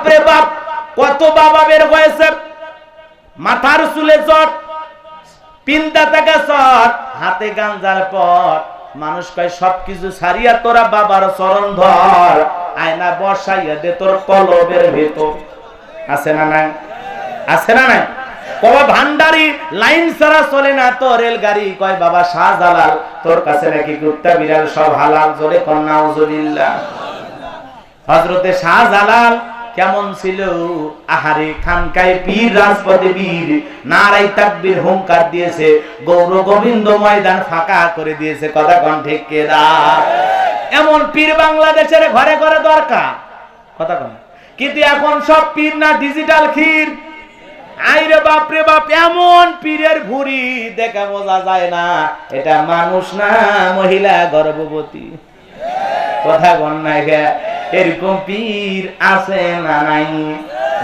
বাপরে বাপ, কত বাবা বের হয়েছে, মাথার চুলে চট, পিন্দা থেকে চট, হাতে গাঞ্জার পট। মানুষ কয় সবকিছু ছাড়িয়া তোরা বাবার চরণ ধর, আয়না বসাইয়া দে তোর কলবের ভেতর। আছে না নাই? আছে না নাই? বাবা ভান্ডারি লাইন ছাড়া চলে না তো রেলগাড়ি। কয় বাবা শাহজালাল তোর কাছে নাকি কুত্তা বিড়াল সব হালাল। জোরে কর নাউজুবিল্লাহ। হযরতে শাহজালাল কেমন ছিল? আহারে খানকায় পীর, রাজপথে বীর, নারাই তাকবীর হুঙ্কার দিয়েছে, গৌর গোবিন্দ ময়দান ফাঁকা করে দিয়েছে। কথা কোন ঠিক কেডা? এমন পীর বাংলাদেশের ঘরে ঘরে দরকার। কথা কোন? কিন্তু এখন সব পীর না ডিজিটাল ক্ষীর। আইরে বাপ রে বাপ, এমন পীরের ভুঁড়ি দেখে বোঝা যায় না এটা মানুষ না মহিলা গর্ভবতী। কথা কোন না? এরকম পীর আছে না নাই?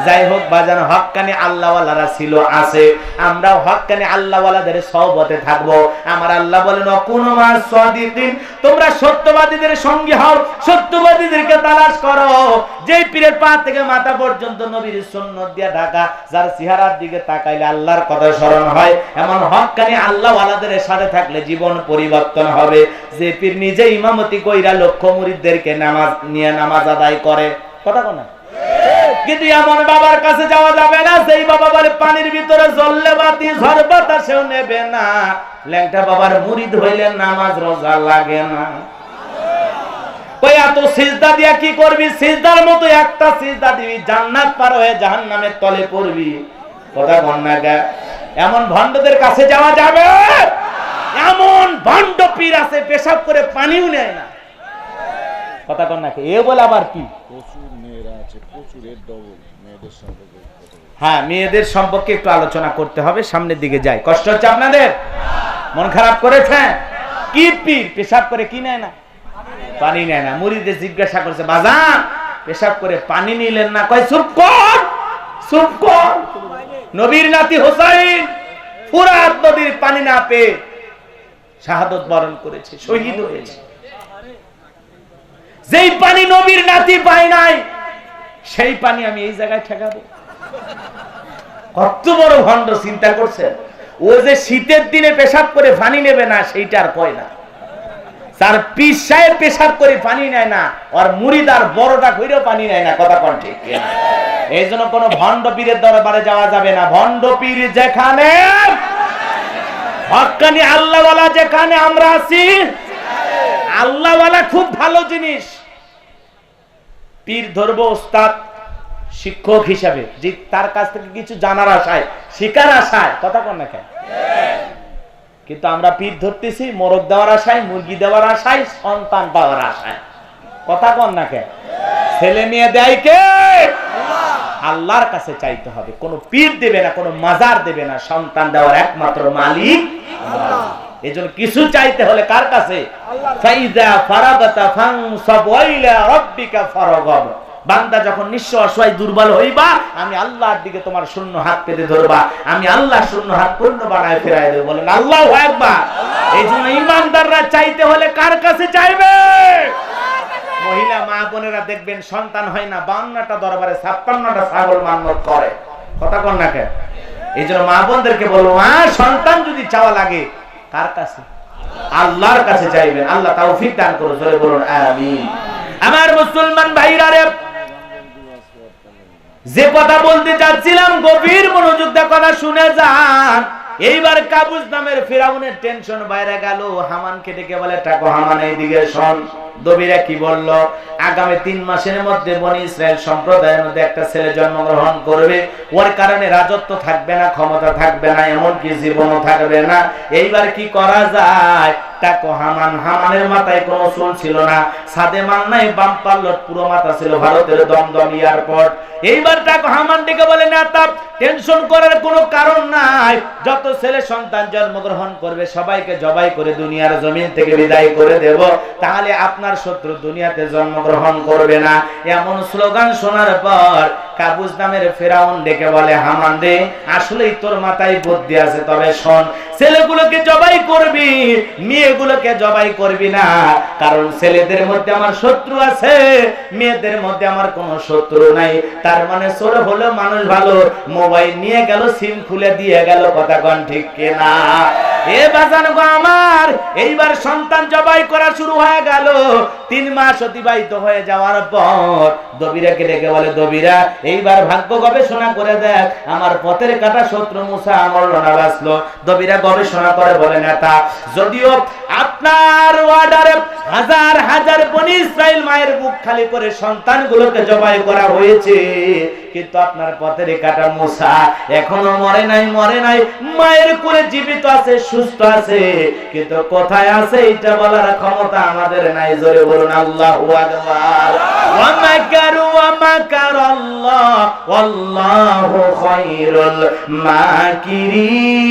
যাই হোক বাজান, হক্কানি আল্লাহওয়ালারা ছিল, আছে। আমরাও হক্কানি আল্লাহওয়ালাদের সহবতে থাকবো। আমার আল্লাহ বলেন কুনু মাস সাদিকিন, তোমরা সত্যবাদীদের সঙ্গে হও, সত্যবাদীদেরকে তালাশ করো। যেই পীরের পা থেকে মাথা পর্যন্ত নবীর সুন্নাত দিয়া ঢাকা, যার চেহারার দিকে তাকাইলে আল্লাহর কথা স্মরণ হয়, এমন হক্কানি আল্লাহওয়ালাদের সাথে থাকলে জীবন পরিবর্তন হবে। যে পীর নিজে ইমামতি কইরা লক্ষ মুরিদদেরকে নামাজ নিয়ে নামাজ আদায় করে। কথা কোন? কিন্তু এমন বাবার কাছে যাওয়া যাবে না সেই বাবা বলে পানির ভিতরে জ্বললে বাতি ঝড় বাতাসেও নেবে না। ল্যাংটা বাবার মুরিদ হইলে নামাজ রোজা লাগে না। কই এত সিজদা দিয়া কি করবি? সিজদার মতো একটা সিজদা দিবি, জান্নাত পার হয়ে জাহান্নামের তলে পড়বি। কথা কোন না? এমন ভণ্ডদের কাছে যাওয়া যাবে? এমন ভণ্ড পীর আছে পেশাব করে পানিও নেয় না। কথা কোন না? এ বলে আবার কি? হ্যাঁ, মেয়েদের সম্পর্কে একটু আলোচনা করতে হবে, সামনের দিকে যাই। কষ্ট হচ্ছে আপনাদের? মন খারাপ করেছে? কি পীর পেশাব করে কি নেয় না? পানি নেয় না। মুরিদে জিজ্ঞাসা করছে বাজান পেশাব করে পানি নিলেন না? কয় চুপ কর, চুপ কর। নবীর নাতি হোসাইন ফুরাত নদীর পানি না পেয়ে শাহাদত বরণ করেছে, শহীদ হয়েছে। যেই পানি নবীর নাতি পায় নাই, সেই পানি আমি এই জায়গায় ঠেকাবো? কত বড় ভণ্ড চিন্তা করছেন? ও যে শীতের দিনে পেশাব করে পানি নেবে না সেইটা আর কয় না। তার পীর সাহেব পেশাব করে পানি নেয় না, আর মুরিদ আর বড়টা কইরেও পানি নেয় না। কথা কোন ঠিক? এই জন্য কোন ভণ্ড পীরের দরবারে যাওয়া যাবে না। ভণ্ড পীর যেখানে, হক্কানি আল্লাহওয়ালা যেখানে আমরা আছি। আল্লাহওয়ালা খুব ভালো জিনিস। পীর ধরবো ওস্তাদ শিক্ষক হিসাবে, যে তার কাছ থেকে কিছু জানার আশায়, শিকার আশায়। কথা কোন না? কিন্তু আমরা পীর ধরতেছি মোরগ দেওয়ার আশায়, মুরগি দেওয়ার আশায়, সন্তান পাওয়ার আশায়। কথা কোন না? ছেলে মেয়ে দেয় কে? আল্লাহর কাছে চাইতে হবে। কোন পীর দেবে না, কোন মাজার দেবে না। সন্তান দেওয়ার একমাত্র মালিক আল্লাহ। এজন্য কিছু চাইতে হলে কার কাছে? ফাইজা ফারাগাতা ফানসাব ইলা রাব্বিকা ফারগাব। বান্দা যখন নিঃস্ব অসহায় দুর্বল হইবা, আমি আল্লাহর দিকে তোমার শূন্য হাত পেতে ধরবা, আমি আল্লাহ শূন্য হাত পূর্ণ বানায় ফেরাই দেব। বলেন আল্লাহু আকবার। এই জন্য ইমানদাররা চাইতে হলে কার কাছে চাইবে? মহিলা মা বোনেরা দেখবেন সন্তান হয় না, 52টা দরবারে 56টা ছাগল মান্নত করে। কথা কোন না? এই জন্য মা বোনদেরকে বলবো, মা সন্তান যদি চাওয়া লাগে কার কাছে? আল্লাহর কাছে চাইবেন। আল্লাহ তৌফিক দান করুন। জোরে বলুন আমিন। আমার মুসলমান ভাইরা রে, যে কথা বলতে চাচ্ছিলাম গভীর মনোযোগ দিয়ে কথা শুনে যান। এইবার কাবুস নামের ফিরাউনের টেনশন বাইরে গেল। হামানকে ডেকে বলে টাকো হামান এইদিকে শোন। দবিরা কি বলল? আগামী 3 মাসের মধ্যে বনি ইসরায়েল সম্প্রদায়ের মধ্যে একটা ছেলে জন্মগ্রহণ করবে। ওর কারণে রাজত্ব থাকবে না, ক্ষমতা থাকবে না, এমনকি জীবনও থাকবে না। এইবার কি করা যায়? টাকো হামান। হামানের মাথায় কোনো চুল ছিল না, সাদে মান নাই, বাম পাল্লট পুরো মাথা ছিল, ভারতের দমদম এয়ারপোর্ট। এইবার টাকো হামান ডেকে বলে না তা টেনশন করার কোনো কারণ নাই। যত ছেলে সন্তান জন্মগ্রহণ করবে সবাইকে জবাই করে দুনিয়ার জমিন থেকে বিদায় করে দেব। তাহলে আপনার আমার শত্রু দুনিয়াতে জন্মগ্রহণ করবে না। এমন স্লোগান শোনার পর কাবুস নামের ফেরাউন ডেকে বলে, হামান রে, আসলেই তোর মাথায় বুদ্ধি আছে, তবে শোন, ছেলেগুলোকে জবাই করবি, মেয়েগুলোকে জবাই করবি না, কারণ ছেলেদের মধ্যে আমার শত্রু আছে, মেয়েদের মধ্যে আমার কোনো শত্রু নাই। তার মানে চোর হলো মানুষ ভালো, মোবাইল নিয়ে গেল, সিম খুলে দিয়ে গেল, কথা কোন ঠিক কিনা? এ বাজান গো আমার, এইবার সন্তান জবাই করা শুরু হয়ে গেল। 3 মাস অতিবাহিত হয়ে যাওয়ার পর দবিরাকে ডেকে বলে, দবিরা, এইবার ভাগ্য গবেষণা করে দেখ, আমার পথের কাটা শত্রু মুসা মরল না বাঁচলো। দবিরা গবেষণা করে বলে, নেতা, যদিও আপনার অর্ডারে হাজার হাজার বনি ইসরাইল মায়ের বুক খালি করে সন্তানগুলোকে জবাই করা হয়েছে, কিন্তু আপনার পথের কাটা মুসা এখনো মরে নাই, মায়ের কোলে জীবিত আছে, সুস্থ আছে, কিন্তু কোথায় আছে এটা বলার ক্ষমতা আমাদের নাই। জোরে বলুন আল্লাহু আকবার। ওয়া মাকারু ওয়া মাকারাল্লাহ ওয়াল্লাহু খায়রুল মাকিরিন।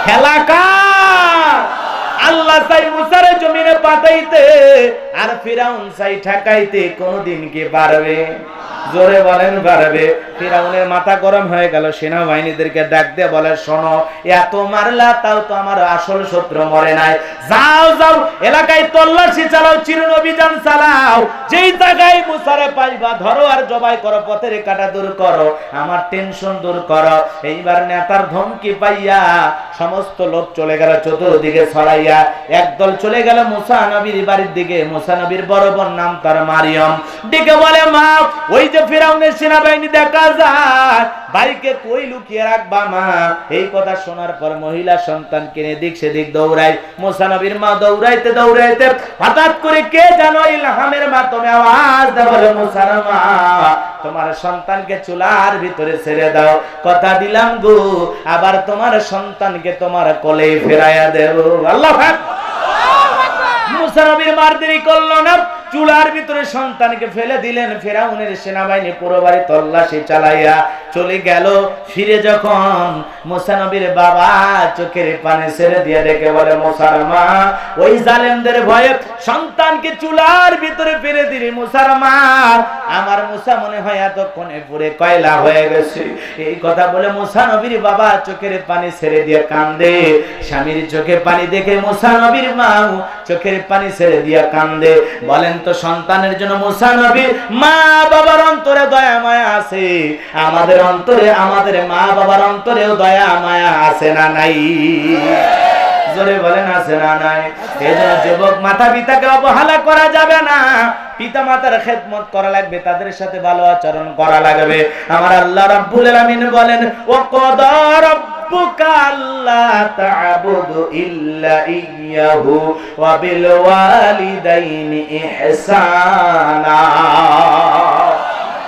খেলা কার? আল্লাহ চাই মুসারে জমিনে পাঠাইতে, আর ফিরাউন চাই ঠেকাইতে। কোনদিন কি পারবে? জোরে বলেন পারবে? ফিরাউনের মাথা গরম হয়ে গেল, সেনাবাহিনীদেরকে ডাক দিয়ে বলে, শোনো, এত মারলা তাও তো আমার আসল শত্রু মরে নাই, যাও যাও এলাকায় তল্লাশি চালাও, চিরুন অভিযান চালাও, যেই জায়গায় মুসারে পাইবা ধরো আর জবাই করো, পথের কাটা দূর করো, আমার টেনশন দূর করো। এইবার নেতার ধমকি পাইয়া সমস্ত লোক চলে গেল চতুর্দিকে ছড়াইয়া। একদল চলে গেল মুসা নবীর বাড়ির দিকে। মুসা নবীর বড় বোন নাম তার মারিয়ম, ডেকে বলে, মা, ওই যে ফিরাউনের সেনাবাহিনী দেখা যায়, ভাইকে কই লুকিয়ে রাখবা মা? এই কথা শোনার পর মহিলা সন্তান কিনে দিক সেদিক দৌড়ায়। মুসা নবীর মা দৌড়াইতে দৌড়াইতে হঠাৎ করে কে যেন ইলহামের মাধ্যমে আওয়াজ দেয়, বলে, মুসার মা, তোমার সন্তানকে চুলার ভিতরে ছেড়ে দাও, কথা দিলাম গো, আবার তোমার সন্তানকে তোমার কোলে ফেরাইয়া দেব। আল্লাহু আকবার। মুসা নবীর মার দেরি করলো না, চুলার ভিতরে সন্তানকে ফেলে দিলেন। ফিরাউনের সেনাবাহিনী পুরো বাড়ি তল্লাশি চালাইয়া চলে গেল। ফিরে যখন মুসা নবীর বাবা চোখের পানি ছেড়ে দিয়ে ডেকে বলে, মুসার মা, ওই জালেমদের ভয়ে সন্তানকে চুলার ভিতরে ফেলে দিলি মুসার মা, আমার মুসা মনে হয় এতক্ষণে পুরে কয়লা হয়ে গেছে। এই কথা বলে মুসা নবীর বাবা চোখের পানি ছেড়ে দিয়ে কান্দে। স্বামীর চোখে পানি দেখে মুসা নবীর মা চোখের পানি ছেড়ে দিয়ে কান্দে। বলেন তো, সন্তানের জন্য মুসা নবীর মা বাবার অন্তরে দয়া মায়া আছে? আমাদের অন্তরে, আমাদের মা বাবার অন্তরেও দয়া মায়া আছে না নাই? জোরে বলেন, আছে না নাই? এজন্য যুবক মাতা পিতাকে অবহেলা করা যাবে না, পিতা মাতার খেদমত করা লাগবে, তাদের সাথে ভালো আচরণ করা লাগবে। আমার আল্লাহ রাব্বুল আলামিন বলেন, ওয়া ক্বাদা রাব্বুকা আল্লা তা'বুদু ইল্লা ইয়্যাহু ওয়া বিল ওয়ালিদাইনি ইহসানা।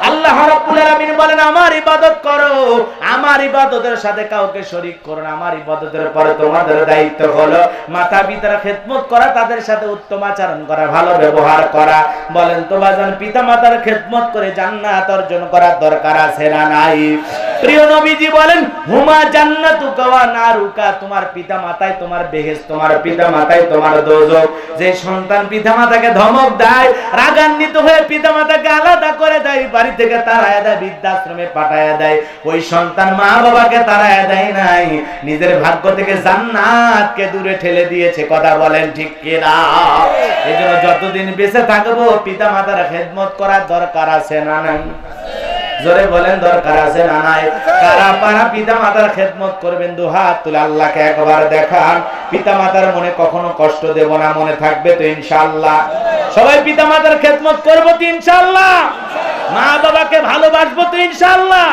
আল্লাহ রাব্বুল আলামিন বলেন, আমার ইবাদত করো, আমার ইবাদতের সাথে কাউকে শরীক করো না। আমার ইবাদতের পরে তোমাদের দায়িত্ব হলো মাতা পিতার খেদমত করা, তাদের সাথে উত্তম আচরণ করা, ভালো ব্যবহার করা। বলেন তো বাজান, পিতা মাতার খেদমত করে জান্নাত অর্জন করার দরকার আছে না নাই? প্রিয় নবীজি বলেন, হুমা জান্নাতুকা ওয়া নারুকা, তোমার পিতা মাতাই তোমার বেহেশত, তোমার পিতা মাতাই তোমার দোজখ। যে সন্তান পিতা মাতাকে ধমক দেয়, রাগান্বিত হয়ে পিতা মাতাকে আলাদা করে দেয়, বাড়ি থেকে তাড়ায় দেয়, বৃদ্ধাশ্রমে পাঠায় দেয়, ওই সন্তান মা বাবাকে তাড়ায় দেয় নাই, নিজের ভাগ্য থেকে জান্নাতকে দূরে ঠেলে দিয়েছে। কথা বলেন ঠিক কিনা? এজন্য যতদিন বেঁচে থাকবো পিতা মাতার খেদমত করার দরকার আছে না নাই? জোরে বলেন, দরকার আছে না নাই? কারা পারা পিতা মাতার খেদমত করবেন? দুহাত তুলে আল্লাহকে একবার দেখান। পিতা মাতার মনে কখনো কষ্ট দেব না, মনে থাকবে তো ইনশাআল্লাহ? সবাই পিতা মাতার খেদমত করবো তো ইনশাআল্লাহ? মা বাবাকে ভালোবাসবো তো ইনশাআল্লাহ?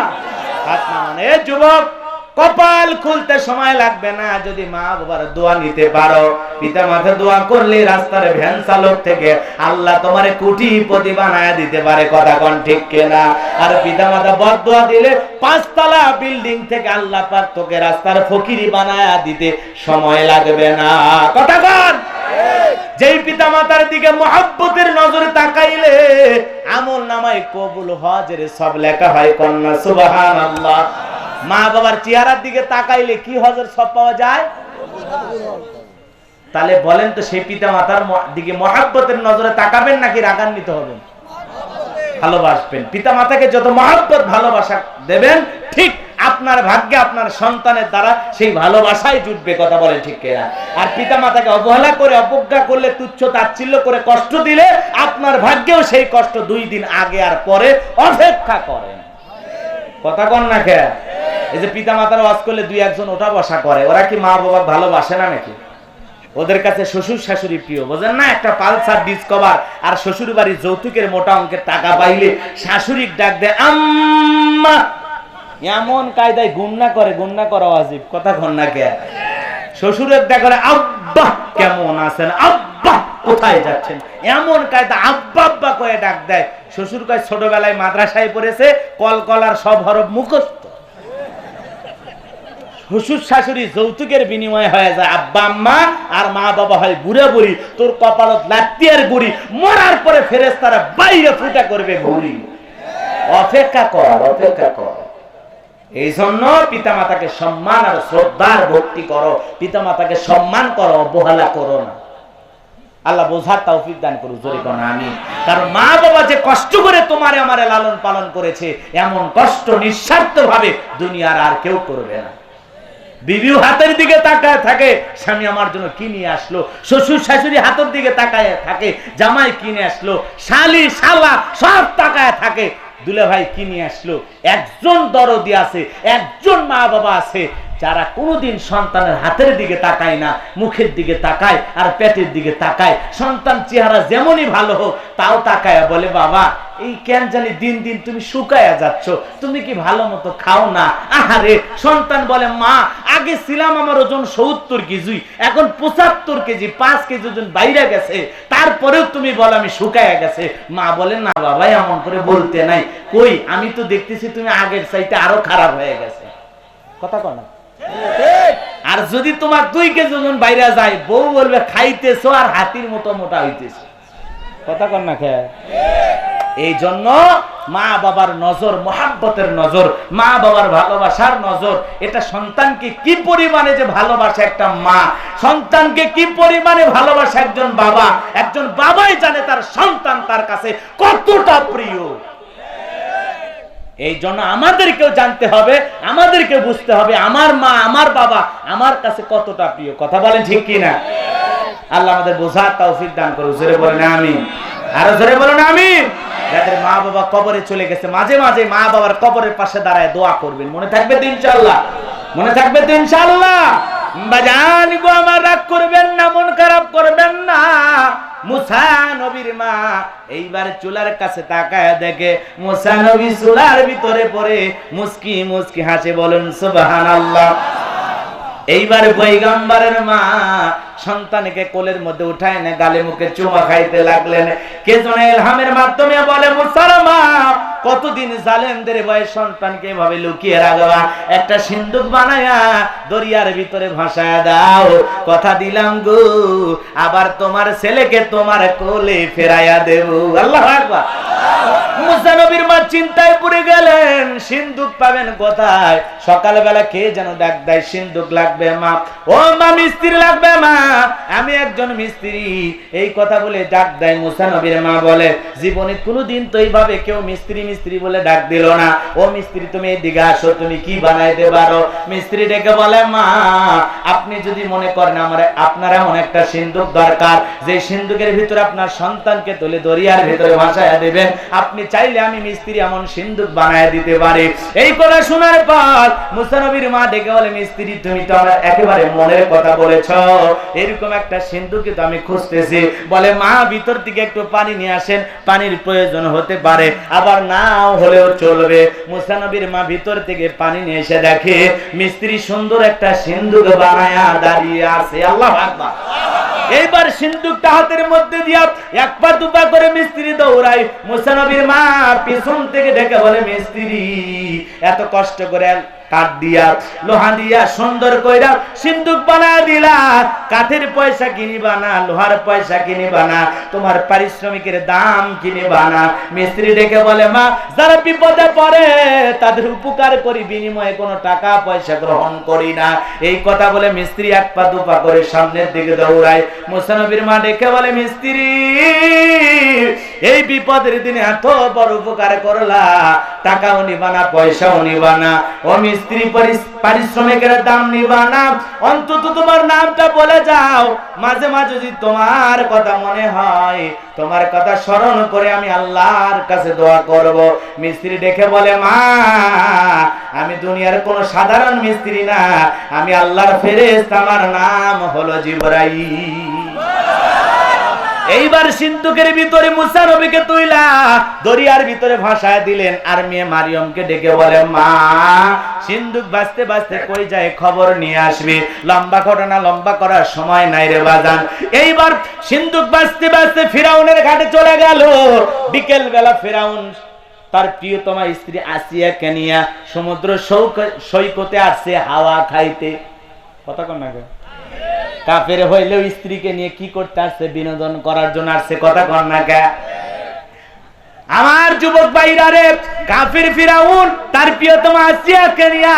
হাত নামান। এ যুবক, কপাল খুলতে সময় লাগবে না, যদি মা বাবার দোয়া নিতে পারো। পিতা মাতা দোয়া করলে রাস্তার ভ্যান চালক থেকে আল্লাহ তোমারে কোটিপতি বানায় দিতে পারে। কথা কোন ঠিক কিনা? আর পিতা মাতা বদদোয়া দিলে 5 তলা বিল্ডিং থেকে আল্লাহ পাক তোকে রাস্তার ফকিরি বানায় দিতে সময় লাগবে না। কথা কোন? যেই পিতা মাতার দিকে মহব্বতের নজরে তাকাইলে আমল নামায় কবুল হজের সব লেখা হয়। কন্যা সুবহানাল্লাহ। মা বাবার চেহারার দিকে তাকাইলে কি হজের সব পাওয়া যায়? তাহলে বলেন তো সেই পিতা মাতার দিকে মহাব্বতের নজরে তাকাবেন নাকি রাগান্বিত হবেন? ভালোবাসবেন। পিতা মাতাকে যত মহাব্বত ভালোবাসা দেবেন, ঠিক আপনার ভাগ্যে আপনার সন্তানের দ্বারা সেই ভালোবাসাই জুটবে। কথা বলেন ঠিক কিনা? আর পিতা মাতাকে অবহেলা করে, অবজ্ঞা করলে, তুচ্ছ তাচ্ছিল্য করে কষ্ট দিলে আপনার ভাগ্যেও সেই কষ্ট 2 দিন আগে আর পরে অপেক্ষা করেন। কথা কন না কে? এই যে পিতা মাতার ওয়াজ করলে 2-1 ওঠা বসা করে, ওরা কি মা বাবা ভালোবাসে না নাকি? ওদের কাছে শ্বশুর শাশুড়ি প্রিয়, বোঝেন না? একটা পালসার ডিসকভার আর শ্বশুর বাড়ির যৌতুকের মোটা অঙ্কের টাকা পাইলে শাশুড়ি ডাক দেয় আম্মা, এমন কায়দায় গুন্না করে, গুন্না করা ওয়াজিব। কথা কন না কে? শ্বশুরের ডাক করে আব্বা কেমন আছেন, আব্বা কোথায় যাচ্ছেন, এমন কায়দা আব্বা আব্বা করে ডাক দেয়। শ্বশুর কয় ছোটবেলায় মাদ্রাসায় পড়েছে, কলকলার সব হরফ মুখস্থ। শ্বশুর শাশুড়ি যৌতুকের বিনিময়ে হয়ে যায় আব্বা আম্মা, আর মা বাবা হয় বুড়া বুড়ি। তোর কপালত লাত্তি আর গুড়ি, মরার পরে ফেরেশতারা বাইরে ফুটা করবে ঘুরি। অপেক্ষা কর, অপেক্ষা কর। এই জন্য পিতা মাতাকে সম্মান আর শ্রদ্ধার ভক্তি করো, পিতা মাতাকে সম্মান করো, অবহেলা করো না। আল্লাহ বোঝার তৌফিক দান করুক, জোরে কোন আমিন। কারণ মা বাবা যে কষ্ট করে তোমারে আমারে লালন পালন করেছে, এমন কষ্ট নিঃস্বার্থ ভাবে দুনিয়ার আর কেউ করবে না। বিবিও হাতের দিকে তাকায় থাকে, স্বামী আমার জন্য কি নিয়ে আসলো। শ্বশুর শাশুড়ি হাতের দিকে তাকায় থাকে, জামাই কিনে আসলো। শালি শালা সব তাকায় থাকে, দুলে ভাই কি নিয়ে আসলো। একজন দরদি আছে, একজন মা বাবা আছে যারা কোনোদিন সন্তানের হাতের দিকে তাকায় না, মুখের দিকে তাকায় আর পেটের দিকে তাকায়। সন্তান চেহারা যেমনই ভালো হোক তাও তাকায় বলে বাবা এই কেন জানি দিন দিন তুমি শুকায়া যাচ্ছ, তুমি কি ভালো মতো খাও না। আহারে সন্তান বলে মা আগে ছিলাম আমার ওজন 70 কেজি, এখন 75 কেজি, 5 কেজি ওজন বাইরে গেছে, তারপরেও তুমি বলো আমি শুকায়া গেছে। মা বলে না বাবা এমন করে বলতে নাই, কই আমি তো দেখতেছি তুমি আগের চাইতে আরো খারাপ হয়ে গেছে। কথা কয় না? আর যদি তোমার 2 কেজি ওজন বাইরে যায়, বউ বলবে খাইতেছো আর হাতির মতো মোটা হইতেছো। কথা কন না খেয়ে? এই জন্য মা বাবার নজর, মহাব্বতের নজর, মা বাবার ভালোবাসার নজর, এটা সন্তানকে কি পরিমাণে যে ভালোবাসে একটা মা, সন্তানকে কি পরিমাণে ভালোবাসে একজন বাবা, একজন বাবাই জানে তার সন্তান তার কাছে কতটা প্রিয়। এই জন্য আমাদেরকেও জানতে হবে, আমাদেরকে বুঝতে হবে আমার মা আমার বাবা আমার কাছে কতটা প্রিয়। কথা বলেন ঠিক কিনা? আল্লাহ আমাদের বোঝার তৌফিক দান করুন, জোরে বলেন আমিন। আরো জোরে বলেন আমিন। যাদের মা বাবা কবরে চলে গেছে, মাঝে মাঝে মা বাবার কবরের পাশে দাঁড়ায় দোয়া করবেন, মনে থাকবে তো ইনশাআল্লাহ? মনে থাকবে তো ইনশাআল্লাহ? বাজান গো আমার রাগ করবেন না, মন খারাপ করবেন না। মুসা নবীর মা এইবার চুলার কাছে তাকায় দেখে মুসা নবী চুলার ভিতরে পড়ে মুস্কি মুস্কি হাসে, বলেন সুবহানাল্লাহ। এইবার পয়গম্বরের মা সন্তানকে কোলের মধ্যে উঠায় না গালে মুখে চুমা খাইতে লাগলেন। কে যেন ইলহামের মাধ্যমে বলে মুসার মা কতদিন জালেমদের ভয়ে সন্তানকে এভাবে লুকিয়ে রাখবা, একটা সিন্দুক বানায়া দরিয়ার ভিতরে ভাসায় দাও, কথা দিলাম গো আবার তোমার ছেলেকে তোমার কোলে ফেরাইয়া দেব। আল্লাহু আকবার। মুসা নবীর মা চিন্তায় পড়ে গেলেন, সিন্দুক পাবেন কোথায়? সকালবেলা কে যেন ডাক দেয় সিন্দুক লাগবে মা। ও মা মিস্ত্রি লাগবে মা, আমি একজন মিস্ত্রি। এই কথা বলে ডাক দেয় মুসা নবীর মা। বলে জীবনে কোনোদিন তো এইভাবে কেউ মিস্ত্রি মিস্ত্রি বলে ডাক দিল না। ও মিস্ত্রি তুমি এদিকে আসো, তুমি কি বানাইতে পারো? মিস্ত্রি ডেকে বলে মা আপনি যদি মনে করেন আমার আপনার এমন একটা সিন্দুক দরকার যে সিন্দুকের ভিতরে আপনার সন্তানকে তুলে দরিয়ার ভিতরে ভাসায়া দেবেন, আপনি চাইলে আমি মিস্ত্রি এমন সিন্দুক বানায় দিতে পারি। এই কথা শোনার পর মুসা নবীর মা ডেকে বলে মিস্ত্রি তুমি তো আমার একেবারে মনের কথা বলেছ, এরকম একটা সিন্দুক তো আমি খুঁজতেছি। বলে মা ভিতর থেকে একটু পানি নিয়ে আসেন, পানির প্রয়োজন হতে পারে আবার নাও হলেও চলবে। মুসা নবীর মা ভিতর থেকে পানি নিয়ে এসে দেখে মিস্ত্রি সুন্দর একটা সিন্দুক বানায়া দাঁড়িয়ে আছে। আল্লাহু আকবার। এইবার সিন্দুকটা হাতের মধ্যে দিয়া এক পা দুপা করে মিস্ত্রি দৌড়ায়। মুসা নবীর মা পিছন থেকে ডেকে বলে মিস্ত্রি এত কষ্ট করে কাঠ দিয়া লোহা দিয়া সুন্দর কইরা সিন্দুক বানায় দিলা। কাঠের পয়সা কিনিবা না, লোহার পয়সা কিনিবা না, তোমার পারিশ্রমিকের দাম কিনিবা না। মিস্ত্রি ডেকে বলে, মা যারা বিপদে পড়ে তাদের উপকার করি, বিনিময়ে কোনো টাকা পয়সা গ্রহণ করি না। এই কথা বলে মিস্ত্রি এক পা দুপা করে সামনের দিকে দৌড়ায়। মুসা নবীর মা ডেকে বলে, মিস্ত্রি এই বিপদের দিনে এত বড় উপকার করলা, টাকাও নিবা না, পয়সাও নিবা না, ও মিস্ত্রি পারিশ্রমিকের দাম নিবা না, অন্তত তোমার নামটা বলে যাও। মাঝে মাঝে যদি তোমার কথা মনে হয়, তোমার কথা স্মরণ করে আমি আল্লাহর কাছে দোয়া করব। মিস্ত্রি দেখে বলে, মা আমি দুনিয়ার কোন সাধারণ মিস্ত্রি না, আমি আল্লাহর ফেরেশতা, আমার নাম হলো জিবরাইল। এইবার সিন্ধুকের ভিতরে মুসা নবীকে তুইলা দরিয়ার ভিতরে ভাসায় দিলেন। আর মেয়ে মারিয়মকে ডেকে বলে, মা সিন্ধুক বাজতে বাজতে কই যায় খবর নিয়ে আসবে। লম্বা ঘটনা লম্বা করার সময় নাই রে বাজান। এইবার সিন্ধুক বাজতে বাজতে ফিরাউনের ঘাটে চলে গেল। বিকেল বেলা ফিরাউন তার প্রিয়তমা স্ত্রী আসিয়াকে নিয়ে সমুদ্র সৈকতে আসছে হাওয়া খাইতে। কথা কন না, কাফের হইলেও স্ত্রীকে নিয়ে কি করতে আসছে? বিনোদন করার জন্য আসছে। কথা কন না কে? আমার যুবক ভাইরা রে, কাফের ফিরাউন তার প্রিয়তমা আসিয়াকে নিয়ে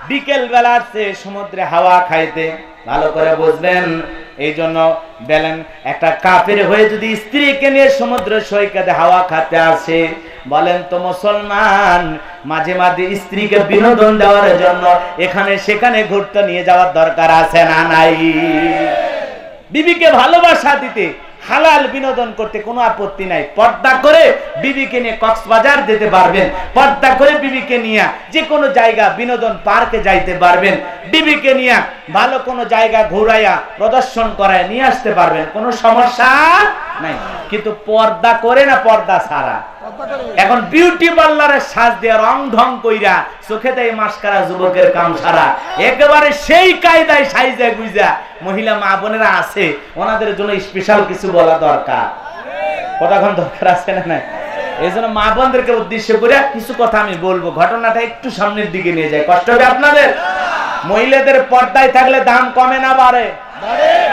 বিকেল বেলা আসছে সমুদ্রে হাওয়া খাইতে। ভালো করে বুঝবেন, এই জন্য বলেন একটা কাফের হয়ে যদি স্ত্রীকে নিয়ে সমুদ্র সৈকতে হাওয়া খাতে আসে, বলেন তো মুসলমান মাঝে মাঝে স্ত্রীকে বিনোদন দেওয়ার জন্য এখানে সেখানে ঘুরতে নিয়ে যাওয়ার দরকার আছে না নাই? বিবিকে ভালোবাসা দিতে, হালাল বিনোদন করতে কোনো আপত্তি নাই। পর্দা করে বিবিকে নিয়ে কক্সবাজার যেতে পারবেন, পর্দা করে বিবিকে নিয়ে যে কোনো জায়গা বিনোদন পার্কে যাইতে পারবেন, বিবিকে নিয়ে ভালো কোনো জায়গা ঘুরাইয়া প্রদর্শন করায় নিয়ে আসতে পারবেন, কোনো সমস্যা নাই। কিন্তু পর্দা করে না, পর্দা ছাড়া। এখন বিউটি পার্লারের সাজ দিয়ে রং ঢং কইরা চোখে দেয় মাস্কারা, যুবকের কাম সারা। একেবারে সেই কায়দায় সাইজা গুইজা মহিলা মা বোনেরা আছে, ওনাদের জন্য স্পেশাল কিছু বলা দরকার। কতক্ষণ দরকার আছে না নাই? এই জন্য মা বোনদেরকে উদ্দেশ্য করে কিছু কথা আমি বলবো। ঘটনাটা একটু সামনের দিকে নিয়ে যায়, কষ্ট হবে আপনাদের। মহিলাদের পর্দায় থাকলে দাম কমে না বাড়ে?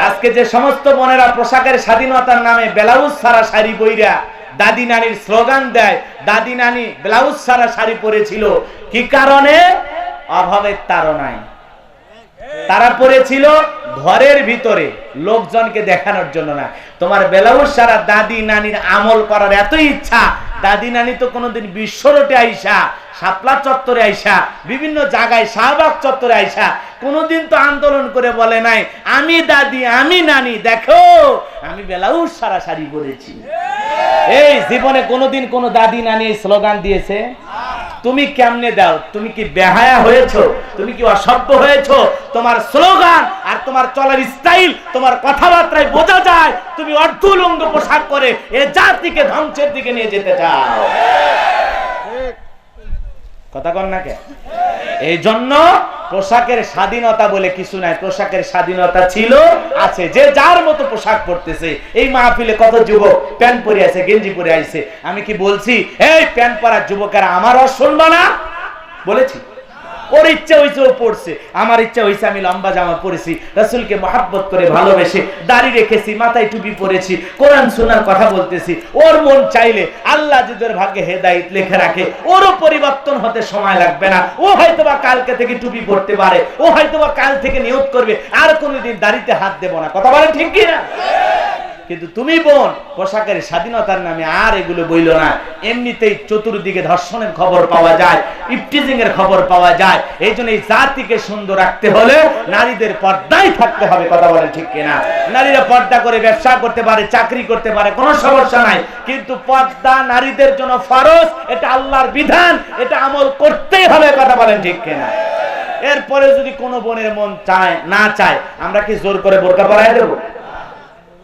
আজকে যে সমস্ত বোনেরা পোশাকের স্বাধীনতার নামে ব্লাউজ ছাড়া শাড়ি পইরা দাদি নানির স্লোগান দেয়, দাদি নানি ব্লাউজ ছাড়া শাড়ি পরেছিল কি কারণে? অভাবের তাড়নায়। তারা পরেছিল ঘরের ভিতরে, লোকজনকে দেখানোর জন্য না। তোমার ব্লাউজ ছাড়া দাদি নানির আমল করার এত ইচ্ছা, দাদি নানি তো কোনোদিন বিশ্ব রোডে আইসা, শাপলা চত্বরে আইসা, বিভিন্ন জায়গায় শাহবাগ চত্বরে আইসা কোনোদিন তো আন্দোলন করে বলে নাই আমি দাদি আমি নানি দেখো আমি ব্লাউজ ছাড়া শাড়ি পরেছি। এই জীবনে কোনোদিন কোন দাদি নানি স্লোগান দিয়েছে? তুমি কেমনে দাও? তুমি কি বেহায়া হয়েছো? তুমি কি অসভ্য হয়েছো? তোমার স্লোগান আর তোমার চলার স্টাইল, তোমার কথাবার্তায় বোঝা যায় তুমি অর্ধলঙ্গ পোশাক করে এ জাতিকে ধ্বংসের দিকে নিয়ে যেতে চাও। কথা কন না কে? এই জন্য পোশাকের স্বাধীনতা বলে কিছু নাই। পোশাকের স্বাধীনতা ছিল, আছে, যে যার মতো পোশাক পরতেছে। এই মাহফিলে কত যুবক প্যান্ট পরে আছে, গেঞ্জি পরে আছে। আমি কি বলছি এই প্যান্ট পরা যুবকেরা আমার শুনবা না? বলেছি? ওর ইচ্ছা হয়েছে ও পড়ছে, আমার ইচ্ছা হয়েছে আমি লম্বা জামা পরেছি, রাসূলকে মহব্বত করে ভালোবেসে দাড়ি রেখেছি, মাথায় টুপি পরেছি, কোরআন শোনার কথা বলতেছি। ওর মন চাইলে আল্লাহ যদি ওর ভাগ্যে হেদায়েত লিখে রাখে, ওরও পরিবর্তন হতে সময় লাগবে না। ও হয়তোবা কালকে থেকে টুপি পরতে পারে, ও হয়তোবা কাল থেকে নিয়ত করবে আর কোনোদিন দাড়িতে হাত দেব না। কথা বলেন ঠিক কি না? কিন্তু তুমি বোন পোশাকের স্বাধীনতার নামে আর এগুলো বইলো না। এমনিতেই চতুর্দিকে ধর্ষণের খবর পাওয়া যায়, ইফটিজিং এর খবর পাওয়া যায়। এই জন্য এই জাতিকে সুন্দর রাখতে হলে নারীদের পর্দায় থাকতে হবে। কথা বলেন ঠিক কিনা? নারীরা পর্দা করে ব্যবসা করতে পারে, চাকরি করতে পারে, কোনো সমস্যা নাই। কিন্তু পর্দা নারীদের জন্য ফরজ, এটা আল্লাহর বিধান, এটা আমল করতেই হবে। কথা বলেন ঠিক কিনা? এরপরে যদি কোনো বোনের মন চায় না চায়, আমরা কি জোর করে বোরকা পরায় দেবো?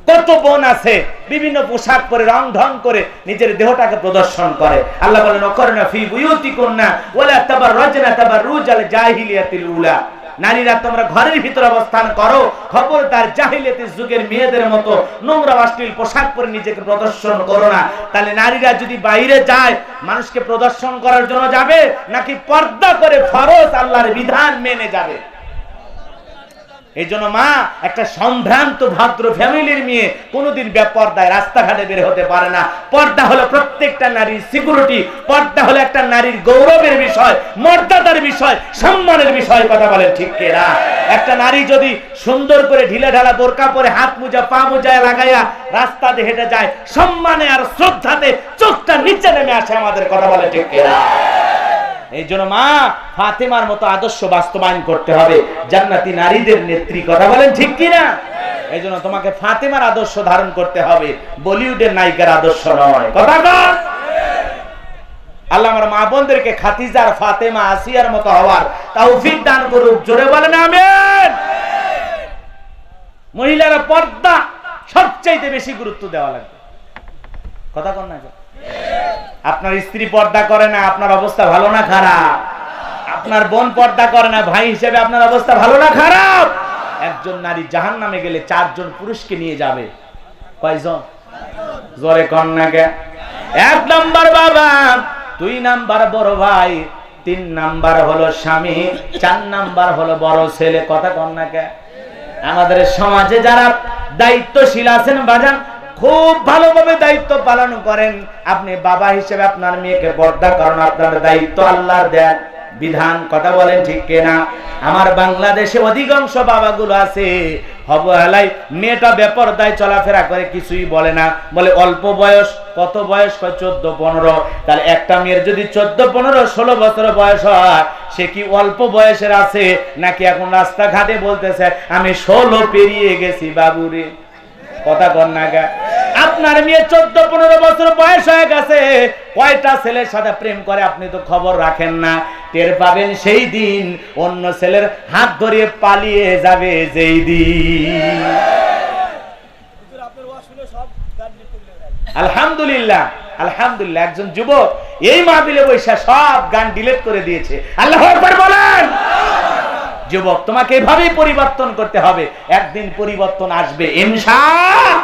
কত বোন আছে বিভিন্ন পোশাক পরে রং ঢং করে নিজের দেহটাকে প্রদর্শন করে। আল্লাহ বলেন ওয়াকরনা ফি বুয়ুতিকুন্না ওয়ালা তাবাররাজনা তাবাররুজাল জাহিলিয়াতিল উলা। নারীরা তোমরা ঘরের ভিতরে অবস্থান করো, খবরদার জাহিলিয়াতের যুগের মেয়েদের মতো নোংরা অশ্লীল পোশাক পরে নিজেকে প্রদর্শন করো না। তাহলে নারীরা যদি বাইরে যায়, মানুষকে প্রদর্শন করার জন্য যাবে নাকি পর্দা করে ফরজ আল্লাহর বিধান মেনে যাবে? এই জন্য মা একটা সম্ভ্রান্ত ভদ্র ফ্যামিলির মেয়ে কোনোদিন বেপর্দায় রাস্তাঘাটে বের হতে পারে না। পর্দা হলো প্রত্যেকটা নারীর সিকিউরিটি, পর্দা হলো একটা নারীর গৌরবের বিষয়, মর্যাদার বিষয়, সম্মানের বিষয়। কথা বলেন ঠিক কিনা? একটা নারী যদি সুন্দর করে ঢিলে ঢালা বোরকা পরে হাত মোজা পা মোজায় লাগাইয়া রাস্তাতে হেঁটে যায়, সম্মানে আর শ্রদ্ধাতে চোখটা নিচে নেমে আসে আমাদের। কথা বলেন ঠিক কিনা? এই জন্য মা ফাতেমার মতো আদর্শ বাস্তবায়ন করতে হবে, জান্নাতি নারীদের নেত্রী। কথা বলেন ঠিক কিনা? এই জন্য তোমাকে ফাতেমার আদর্শ ধারণ করতে হবে, বলিউডের নায়িকার আদর্শ নয়। কথা বল। আল্লাহ আমার মা বোনদেরকে খাদিজা আর ফাতেমা আসিয়ার মতো হওয়ার তৌফিক দান করুক। জোরে বলেন আমিন। মহিলারা পর্দা সবচাইতে বেশি গুরুত্ব দেওয়া লাগবে। কথা কন না? আপনার স্ত্রী পর্দা করে না, আপনার অবস্থা ভালো না খারাপ? আপনার বোন পর্দা করে না, ভাই হিসেবে আপনার অবস্থা ভালো না খারাপ? একজন নারী জাহান্নামে গেলে 4 জন পুরুষকে নিয়ে যাবে। কয়জন? জোরে কন না কে? 1 নাম্বার বাবা, 2 নাম্বার বড় ভাই, 3 নাম্বার হলো স্বামী, 4 নাম্বার হলো বড় ছেলে। কথা কন না কে? আমাদের সমাজে যারা দায়িত্বশীল আছেন বাজান, খুব ভালোভাবে দায়িত্ব পালন করেন। আপনি বাবা হিসেবে আপনার মেয়েকে পর্দা করেন, আপনার দায়িত্ব আল্লাহর দেন বিধান। কথা বলেন ঠিক কিনা? আমার বাংলাদেশে অধিকাংশ বাবাগুলো আছে অবহেলায় মেয়েটা বেপরদায় চলাফেরা করে, কিছুই বলে না, বলে অল্প বয়স। কত বয়স? 14-15। তাহলে একটা মেয়ের যদি 14-15-16 বছর বয়স হয়, সে কি অল্প বয়সের আছে নাকি এখন রাস্তাঘাটে বলতেছে আমি 16 পেরিয়ে গেছি বাবুরে? কথা কন না গা? আপনার মেয়ে 14-15 বছর বয়স হয়ে গেছে, কয়টা ছেলের সাথে প্রেম করে আপনি তো খবর রাখেন না। টের পাবেন সেই দিন অন্য ছেলের হাত ধরে পালিয়ে যাবে যেই দিন। আলহামদুলিল্লাহ, আলহামদুলিল্লাহ, একজন যুবক এই মাহফিলে বসে সব গান ডিলিট করে দিয়েছে। আল্লাহু আকবার বলেন। যুবক, তোমাকে এভাবেই পরিবর্তন করতে হবে, একদিন পরিবর্তন আসবে ইনশাআল্লাহ।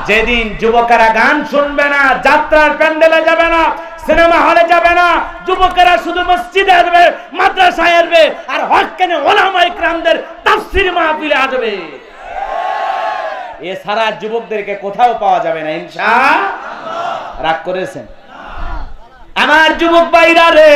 যেদিন যুবকেরা গান শুনবে না, যাত্রার প্যান্ডেলে যাবে না, সিনেমা হলে যাবে না, যুবকেরা শুধু মসজিদে আসবে, মাদ্রাসায় আসবে, আর হক্কানি উলামা ইকরামদের তাফসীর মাহফিলে আসবে। এছাড়া যুবকদেরকে কোথাও পাওয়া যাবে না ইনশাআল্লাহ। রাগ করেছেন? আমার যুবক ভাইরা রে,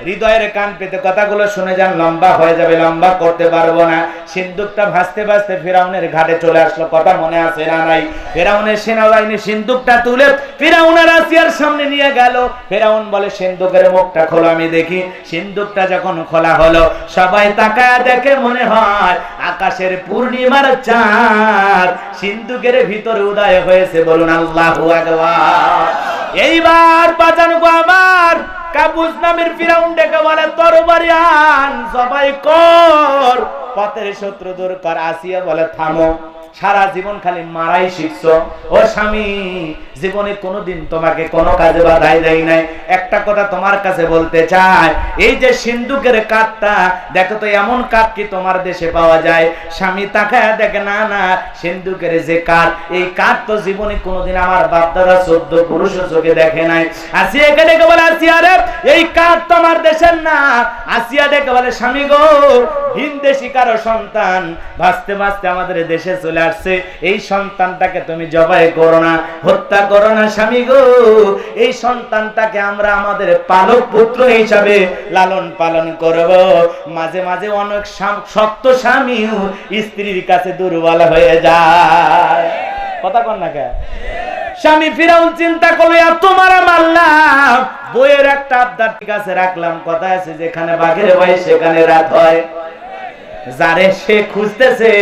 হৃদয়ের কান পেতে কথাগুলো শুনে যান, লম্বা হয়ে যাবে, লম্বা করতে পারবো না। সিন্দুকটা ভাসতে ভাসতে ফিরাউনের ঘাটে চলে আসলো। কথা মনে আছে না নাই? ফিরাউনের সেনাবাহিনী সিন্দুকটা তুলে ফিরাউনের আসিয়ার সামনে নিয়ে গেল। ফিরাউন বলে সিন্দুকের মুখটা খোলো আমি দেখি। সিন্দুকটা যখন খোলা হলো, সবাই তাকায় দেখে, মনে হয় আকাশের পূর্ণিমার চাঁদ সিন্দুকের ভিতরে উদয় হয়েছে। বলুন আল্লাহু আকবার। এইবার বাজান গো আমার, কাবুস নামের ফিরাউন ডেকে বলে তরবারি আন, সবাই কর, পথের শত্রু দূর কর। আসিয়া বলে থামো, সারা জীবন খালি মারাই শিখছো। ও স্বামী, জীবনে কোনোদিন তোমাকে কোনো কাজে বাধাই দেয় নাই। একটা কথা তোমার কাছে বলতে চাই, এই যে সিন্দুকের কাঠটা দেখো তো, এমন কাঠ কি তোমার দেশে পাওয়া যায়? স্বামী তাকায় দেখে, না না, সিন্দুকের যে কাঠ, এই কাঠ তো জীবনে কোনোদিন আমার বাপ দাদা 14 পুরুষ চোখে দেখে নাই। আসিয়া ডেকে বলে, আসিয়া রে, এই কাঠ তো আমার দেশের না। আসিয়া ডেকে বলে, স্বামী গো, ভিন দেশি কারো সন্তান ভাসতে ভাসতে আমাদের দেশে চলে আসছে, এই সন্তানটাকে তুমি জবাই করো না, হত্যা করো না স্বামী গো। এই সন্তানটাকে আমরা আমাদের পালক পুত্র হিসাবে লালন পালন করব। মাঝে মাঝে অনেক শক্ত স্বামীও স্ত্রীর কাছে দুর্বল হয়ে যায়। কথা কন না কে? স্বামী ফিরাউন চিন্তা করলো, এত মারা মারলাম, বইয়ের একটা আবদার ঠিক আছে রাখলাম। কথা আছে, যেখানে বাঘের ভয় সেখানে রাত হয়। যারে সে খুঁজতেছে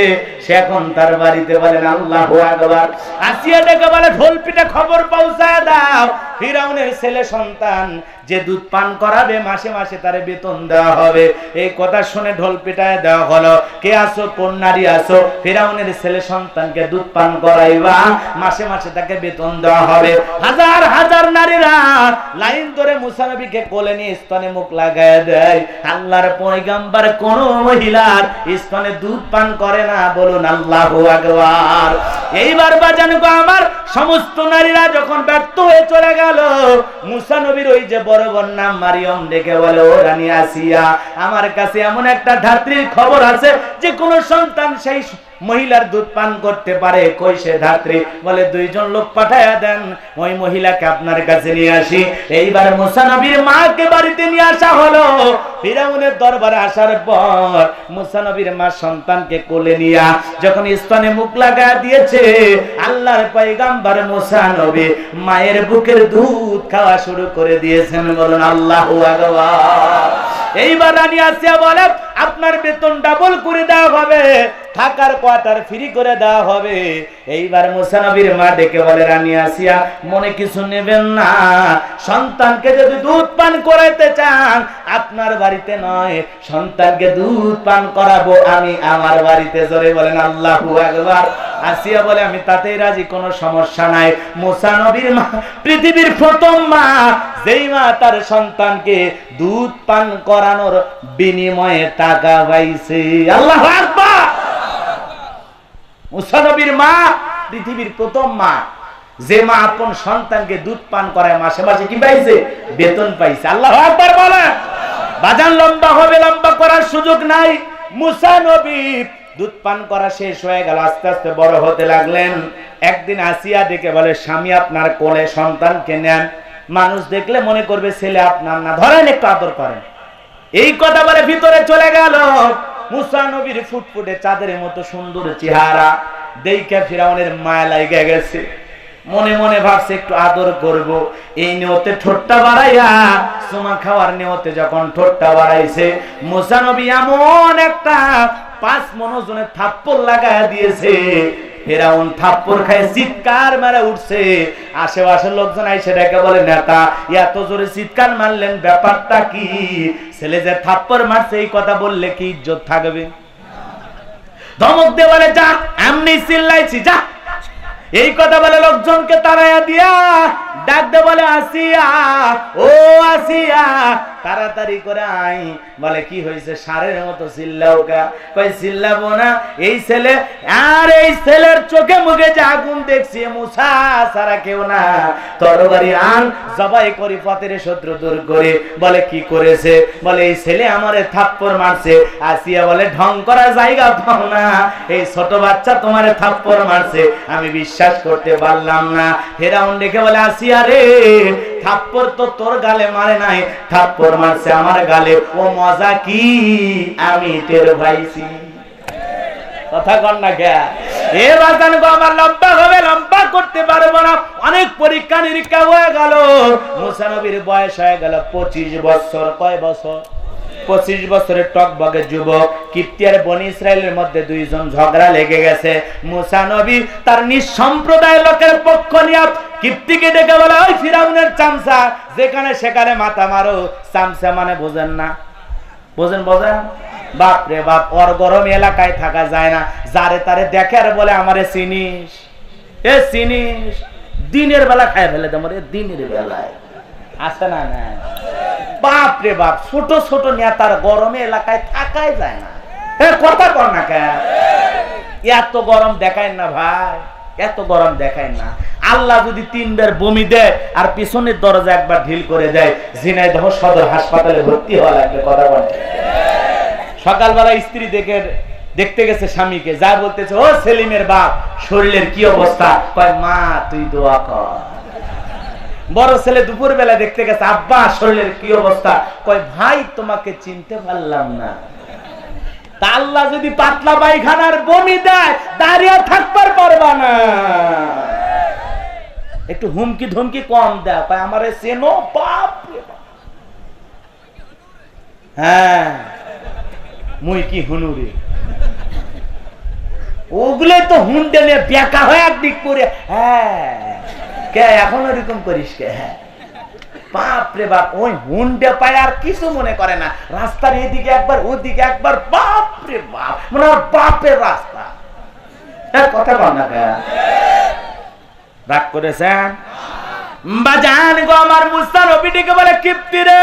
সে এখন তার বাড়িতে। বলেন আল্লাহু আকবার। আসিয়া ডেকে বলে, ঢোল পিঠে খবর পৌঁছায় দাও, ফিরাউনের ছেলে সন্তান যে দুধ পান করাবে মাসে মাসে তারে বেতন দেওয়া হবে। এই কথা শুনে ঢোল পিটায় দেওয়া হলো। কে আসো, কোন নারী আসো, ফিরাউনের ছেলে সন্তানকে দুধ পান করাইবা, মাসে মাসে তাকে বেতন দেওয়া হবে। হাজার হাজার নারীরা লাইন ধরে মুসা নবীকে কোলে নিয়ে স্তনে মুখ লাগায় দেয়। আল্লাহর পয়গম্বর কোন মহিলার স্তনে দুধ পান করে না, বলুন আল্লাহু আকবার। এইবার বাজান গো আমার, সমস্ত নারীরা যখন ব্যর্থ হয়ে চলে গেল, মুসা নবীর ওই যে বড় বোন নাম মারিয়ম ডেকে বলে, ও রানী আসিয়া, আমার কাছে এমন একটা ধাত্রীর খবর আছে যে কোন সন্তান সেই মহিলার দুধ পান করতে পারে। কই সে ধাত্রী? বলে দুইজন লোক পাঠায়া দেন, ওই মহিলাকে আপনার কাছে নিয়ে আসি। এইবার মুসা নবীর মাকে বাড়িতে নিয়ে আসা হলো। ফিরাউনের দরবারে আসার পর মুসা নবীর মা সন্তানকে কোলে নিয়ে যখন স্তনে মুখ লাগা দিয়েছে, আল্লাহর পয়গম্বর মুসা নবী মায়ের বুকের দুধ খাওয়া শুরু করে দিয়েছেন, বলুন আল্লাহু আকবার। এইবার রানী আসিয়া বলে, আপনার বেতন ডাবল করে দেওয়া হবে, থাকার কোয়ার্টার ফ্রি করে দেওয়া হবে। এইবার মুসা নবীর মা ডেকে বলে, রানী আসিয়া মনে কিছু নেবেন না, সন্তানকে যদি দুধ পান করাইতে চান আপনার বাড়িতে নয়, সন্তানকে দুধ পান করাবো আমি আমার বাড়িতে। জোরে বলেন আল্লাহু আকবার। আসিয়া বলে, আমি তাতেই রাজি, কোনো সমস্যা নাই। মুসা নবীর মা পৃথিবীর প্রথম মা, যেই মা তার সন্তানকে দুধ পান করানোর বিনিময়ে টাকা পাইছে। আল্লাহু আকবার। মুসা নবীর মা পৃথিবীর প্রথম মা, যে মা আপন সন্তানকে দুধ পান করায়, মাসে মাসে কি পাইছে? বেতন পাইছে। আল্লাহু আকবার বলে। বাজান লম্বা হবে, লম্বা করার সুযোগ নাই। মুসা নবী দুধ পান করা শেষ হয়ে গেল, আস্তে আস্তে বড় হতে লাগলেন। একদিন আসিয়া ডেকে বলে, স্বামী আপনার কোলে সন্তানকে নেন, মানুষ দেখলে মনে করবে ছেলে আপনার না, ধরেন একটু আদর করেন। এই কথা বলে ভিতরে চলে গেল। মুসা নবীর ফুটফুটে চাঁদের মতো সুন্দর চেহারা দেখে ফিরাউনের মায়া লাগা গেছে। মনে মনে ভাবছে একটু আদর করব। এই নিয়তে ঠোঁটটা বাড়াইয়া চুমা খাওয়ার নিয়তে যখন ঠোঁটটা বাড়াইছে, মুসা নবী এমন একটা 5 মণ ওজনের থাপ্পড় লাগায়া দিয়েছে। ফিরাউন থাপ্পড় খায় চিৎকার মেরে উঠছে। আশেপাশের লোকজন আইসে ডেকে বলে, নেতা এত জোরে চিৎকার মারলেন, ব্যাপারটা কি? ছেলে যে থাপ্পড় মারছে এই কথা বললে কি ইজ্জত থাকবে? ধমক দিয়ে বলে, যা, এমনি চিল্লাইছি, যা। এই কথা বলে লোকজনকে তাড়াইয়া দিয়া ডাক দে বলে, আসিয়া, ও আসিয়া, তাড়াতাড়ি করে আই। বলে, কি হয়েছে? সারের মতো চিল্লাও কা? কই চিল্লাবো না, এই ছেলে আর এই ছেলের চোখে মুখে যে আগুন দেখছি, মুসা সারা কেউ না, তরবারি আন, জবাই করি, পথের শত্রু দূর করে। বলে, কি করেছে? বলে, এই ছেলে আমারে থাপ্পড় মারছে। আসিয়া বলে, ঢং করা জায়গা পাও না, এই ছোট বাচ্চা তোমারে থাপ্পড় মারছে, আমি বিশ্বাস করতে পারলাম না। ফিরাউন দেখে বলে, আসিয়া রে, থাপ্পড় তো তোর গালে মারে নাই, থাপ্পড় মারছে আমার গালে। ও মজা কি আমি টের পাইছি। কথা কন না কে? এ বাজান গো আমার, লম্বা হবে, লম্বা করতে পারবো না। অনেক পরীক্ষা নিরীক্ষা হয়ে গেল। মুসা নবীর বয়স হয়ে গেল 25 বছর। কয় বছর? 25 বছরের টকবগে যুবক। কিপ্তি আর বনি ইসরায়েলের মধ্যে দুইজন ঝগড়া লেগে গেছে। মুসা নবী তার নিজ সম্প্রদায়ের লোকের পক্ষ নিয়ে কিপ্তিকে ডেকে বলে, ওই ফিরাউনের চামচা, যেখানে সেখানে মাথা মারো। চামচা মানে বোঝেন না? বোঝেন? বোঝেন? বাপ রে বাপ, ওর গরম এলাকায় থাকা যায় না, যারে তারে দেখে আর বলে, আমারে চিনিস? এ চিনিস? দিনের বেলা খায় ফেলে দেবো রে, দিনের বেলায়। আছে না? না। বাপ রে বাপ, ছোট ছোট নেতার গরমে এলাকায় থাকাই যায় না। কথা কর না কেন? এত গরম দেখায় না ভাই, এত গরম দেখায় না। আল্লাহ যদি 3 বার বমি দেয় আর পিছনের দরজা একবার ঢিল করে দেয়, ঝিনাইদহ সদর হাসপাতালে ভর্তি হওয়া লাগবে। কথা বল। সকালবেলা স্ত্রী দেখতে গেছে স্বামীকে, যা বলতেছে, ও সেলিমের বাপ, শরীরের কি অবস্থা? কয়, মা তুই দোয়া কর। বড় ছেলে দুপুর বেলা দেখতে গেছে, আব্বা শরীরের কি অবস্থা? কয়, ভাই তোমাকে চিনতে পারলাম না। তা আল্লাহ যদি পাতলা পায়খানার বমি দেয়, দাঁড়িয়ে থাকবার পারবা না। একটু হুমকি ধমকি কম দেয়, কয় আমারে চেনো? বাপ রে বাপ। হ্যাঁ, মুই কি হুনুরে? ওগুলো তো হুন্ডে নিয়ে বেকা হয়ে একদিক করে। হ্যাঁ, কে এখন এরকম করিস কে? হ্যাঁ, বাপ রে বাপ, ওই হুন্ডে পায় আর কিছু মনে করে না, রাস্তার এদিকে একবার ওদিকে একবার, বাপ রে বাপ, মানে বাপের রাস্তা। কথা বল না, রাগ করেছেন বাজান গো আমার মুসা নবীটিকে বলে, কিপ্তি রে,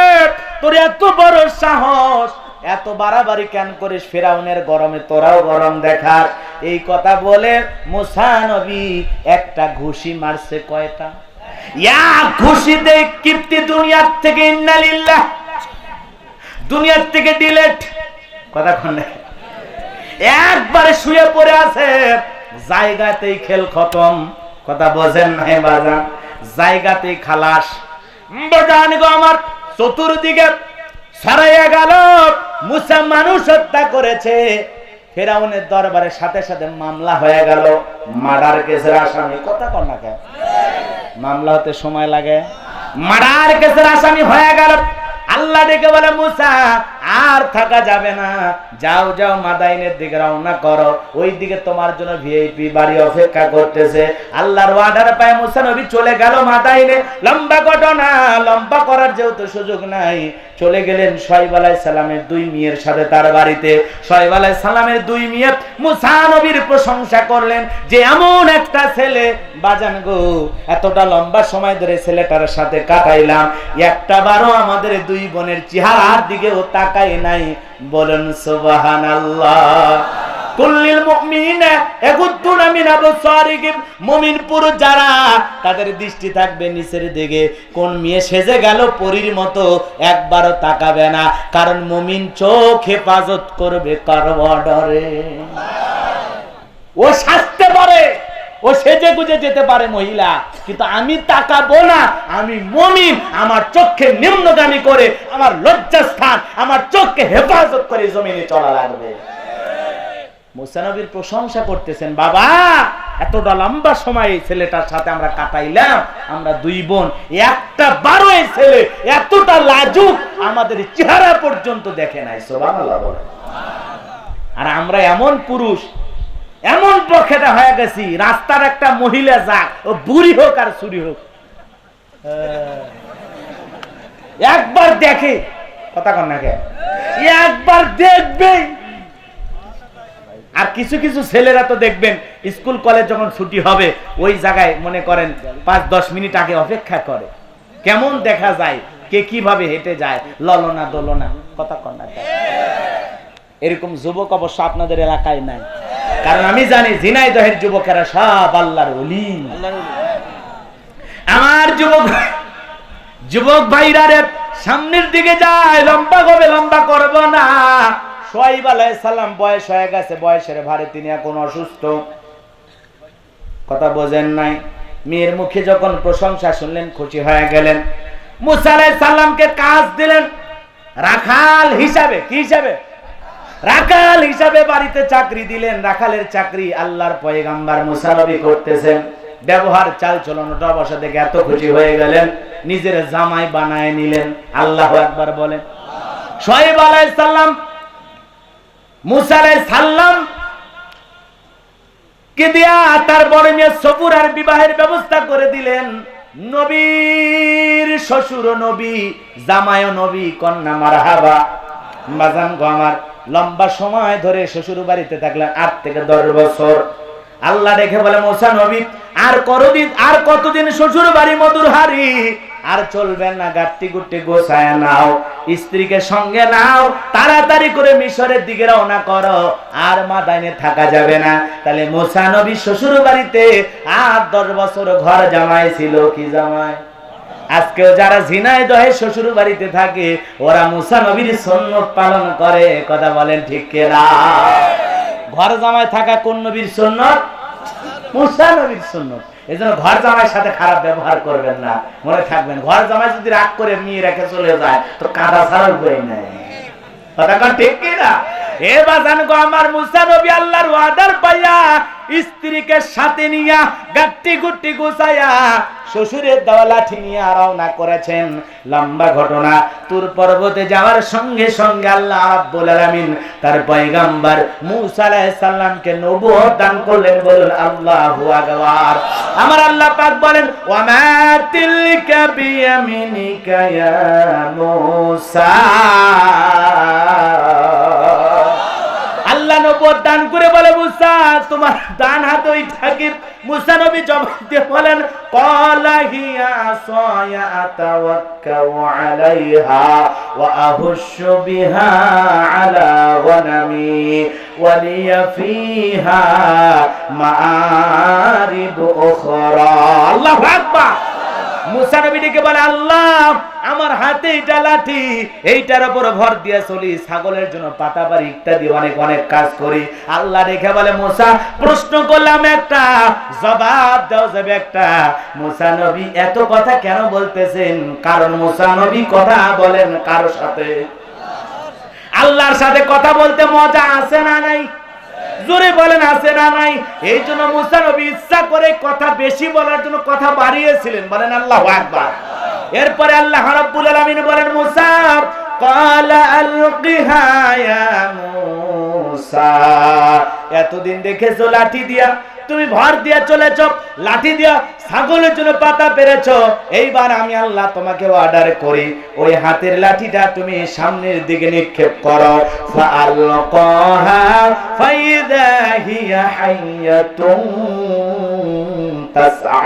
তোর এত বড় সাহস, এত বাড়াবাড়ি কেন করিস? ফেরাউনের গরমে তোরাও গরম দেখার। এই কথা বলে মুসা নবী একটা ঘুষি মারছে। কয়টা? এক ঘুষিতে কিপ্তি দুনিয়ার থেকে ইন্নালিল্লাহ, দুনিয়ার থেকে ডিলেট। কথা কোন? একবারে শুয়ে পড়ে আছে, জায়গাতেই খেল খতম। কথা বোঝেন নাই বাজান? জায়গাতেই খালাস। বাজান গো আমার, চতুর্দিকে ছড়াইয়া গেল মুসা মানুষ হত্যা করেছে। ফেরাউনের দরবারে সাথে সাথে মামলা হয়ে গেল, মার্ডার কেসের আসামি। কথা কর না কেন? মামলা হতে সময় লাগে। মার্ডার কেসের আসামি হয়ে গেল। আল্লাহ ডেকে বলে, মুসা আর থাকা যাবে না, যাও যাও মাদাইনের দিকে রওনা করো, ওই দিকে তোমার জন্য ভিআইপি বাড়ি অপেক্ষা করতেছে। আল্লাহর ওয়ার্ডার পায় মুসা নবী চলে গেল মাদাইনে। লম্বা ঘটনা, লম্বা করার যেহেতু সুযোগ নাই, চলে গেলেন শুআয়ব আলাইহিস সালামের দুই মেয়ের সাথে তার বাড়িতে। শুআয়ব আলাইহিস সালামের দুই মেয়ে মুসা নবীর প্রশংসা করলেন যে এমন একটা ছেলে, বাজান গো এতটা লম্বা সময় ধরে ছেলেটার সাথে কাটাইলাম, একটা বারও আমাদের দুই বোনের চেহারার দিকেও তাকাই নাই। বলেন সুবহানাল্লাহ। কুল্লিল মুমিনিনা ইয়াগুদ্দুনা মিন আবসারিহিম, মুমিন পুরুষ যারা, তাদের দৃষ্টি থাকবে নিচের দিকে। কোন মেয়ে সেজে গেল পরীর মতো, একবারও তাকাবে না, কারণ মুমিন চোখ হেফাজত করবে কার অর্ডারে। ও সাজতে পারে, ও সেজে গুজে যেতে পারে মহিলা, কিন্তু আমি তাকাবো না। আমি মুমিন, আমার চোখকে নিম্নগামী করে, আমার লজ্জাস্থান, আমার চোখকে হেফাজত করে জমিনে চলা লাগবে। মুসা নবীর প্রশংসা করতেছেন, বাবা এতটা লম্বা সময় এই ছেলেটার সাথে আমরা কাটাইলাম, আমরা দুই বোন, একটা বারো এই ছেলে এতটা লাজুক আমাদের চেহারা পর্যন্ত দেখে নাই। সুবহানাল্লাহ। আর আমরা এমন পুরুষ, এমন বখেটা হয়ে গেছি, রাস্তার একটা মহিলা যাক, ও বুড়ি হোক আর চুরি হোক, একবার দেখে। কথা কন না কেন? একবার দেখবে। আর কিছু কিছু ছেলেরা তো দেখবেন স্কুল কলেজ যখন ছুটি হবে, ওই জায়গায় মনে করেন 5-10 মিনিট আগে অপেক্ষা করে, কেমন দেখা যায়, কে কিভাবে হেঁটে যায়, ললনা দোলনা। কথা কন না কেন? এরকম যুবক অবশ্য আপনাদের এলাকায় নাই, কারণ আমি জানি ঝিনাইদহের যুবকেরা সব আল্লাহর ওলি। আমার যুবক ভাইরা রে, সামনের দিকে যায়, লম্বা হবে, লম্বা করব না। শুআয়ব আলাইহিস সালাম বয়স হয়ে গেছে, বয়সের ভারে তিনি এখন অসুস্থ। কথা বোঝেন নাই? মেয়ের মুখে যখন প্রশংসা শুনলেন, খুশি হয়ে গেলেন। মুসা আলাইহিস সালামকে কাজ দিলেন রাখাল হিসাবে। কি হিসাবে? রাখাল হিসাবে বাড়িতে চাকরি দিলেন। রাখালের চাকরি আল্লাহর পয়গম্বর মুসা নবী করতেছেন। ব্যবহার চাল চলনটা অবশ্য দেখে এত খুশি হয়ে গেলেন, নিজের জামাই বানায় নিলেন। আল্লাহু আকবার বলেন। শুআয়ব আলাইহিস সালাম মুসা আলাইহিস সালাম কে দিয়া তার বড় মেয়ে সফুরার বিবাহের ব্যবস্থা করে দিলেন। নবীর শ্বশুর নবী, জামাইও নবী, কন্যা মারহাবা। বাজান গো আমার, লম্বা সময় ধরে শ্বশুর বাড়িতে থাকলেন, 8 থেকে 10 বছর। আল্লাহ দেখে বলে, মুসা নবী আর কতদিন শ্বশুর বাড়ি মধুর হারি, আর চলবেন না, গাট্টি গুট্টি গোছায় নাও, স্ত্রীকে সঙ্গে নাও, তাড়াতাড়ি করে মিশরের দিকে রওনা করো, আর মাদাইনে থাকা যাবে না। তাহলে মুসা নবী শ্বশুর বাড়িতে 8-10 বছর ঘর জামাই ছিল। কি জামাই? আজকেও যারা ঝিনাইদহে শ্বশুর বাড়িতে থাকে, ওরা মুসা নবীর সুন্নাত পালন করে। কথা বলেন ঠিক কিনা? ঘর জামাই থাকা কোন নবীর সুন্নাত? মুসা নবীর সুন্নাত। এজন্য ঘর জামাইয়ের সাথে খারাপ ব্যবহার করবেন না, মনে থাকবেন। ঘর জামাই যদি রাগ করে মেয়ে রেখে চলে যায়, তো কাঁদা ছাড়ার উপায় নাই। কথা ঠিক কিনা? এ বাজান গো, আমার মুসা নবী আল্লাহর ওয়াদার পাইয়া স্ত্রীকে সাথে নিয়া গাট্টি গুট্টি গুছাইয়া শ্বশুরের দেওয়া লাঠি নিয়ে রওনা করেছেন। লম্বা ঘটনা। তুর পর্বতে যাওয়ার সঙ্গে সঙ্গে আল্লাহ রাব্বুল আলামিন তার পয়গম্বর মূসা আলাইহিস সালামকে নবুয়ত দান করলেন। বলুন আল্লাহু আকবার। আমার আল্লাহ পাক বলেন, ওয়া মা তিলকা বিয়ামিনিকা ইয়া মূসা। আল্লাহ নবুয়ত দান করে বলে, মুসা তোমার ডান হাত ওইটা কি? মুসা নবী জবাব দিয়ে বলেন, ক্বালা হিয়া আসায়া আতাওয়াক্কাউ আলাইহা ওয়া আহুশু বিহা আলা গনামি ওয়া লিয়া ফিহা মাআরিব উখরা। আল্লাহু আকবার। মুসা নবী ডেকে বলে, আল্লাহ আমার হাতে এটা লাঠি, এইটার উপর ভর দিয়ে চলি, ছাগলের জন্য পাতা পারি ইত্যাদি অনেক অনেক কাজ করি। আল্লাহ দেখে বলে, মুসা প্রশ্ন করলাম একটা, জবাব দাও যাবে একটা। মুসা নবী এত কথা কেন বলতেছেন? কারণ মুসা নবী কথা বলেন কার সাথে? আল্লাহর সাথে কথা বলতে মজা আছে না নাই? জোরে বলেন আছে না নাই? এই জন্য মুসা নবী ইচ্ছা করে কথা বেশি বলার জন্য কথা বাড়িয়েছিলেন। বলেন আল্লাহু আকবার। এরপরে আল্লাহ রাব্বুল আলামিন বলেন, মুসা ক্বালা আলকিহা ইয়া মূসা। এতদিন দেখেছো লাঠি দিয়া তুমি ভর দিয়া চলেছ, লাঠি দিয়া ছাগলের জন্য পাতা পেরেছ, এইবার আমি আল্লাহ তোমাকে অর্ডার করি ওই হাতের লাঠিটা তুমি সামনের দিকে নিক্ষেপ করো। ফাআলকাহা ফাইযা হিয়া হাইয়াতুন তাসআ।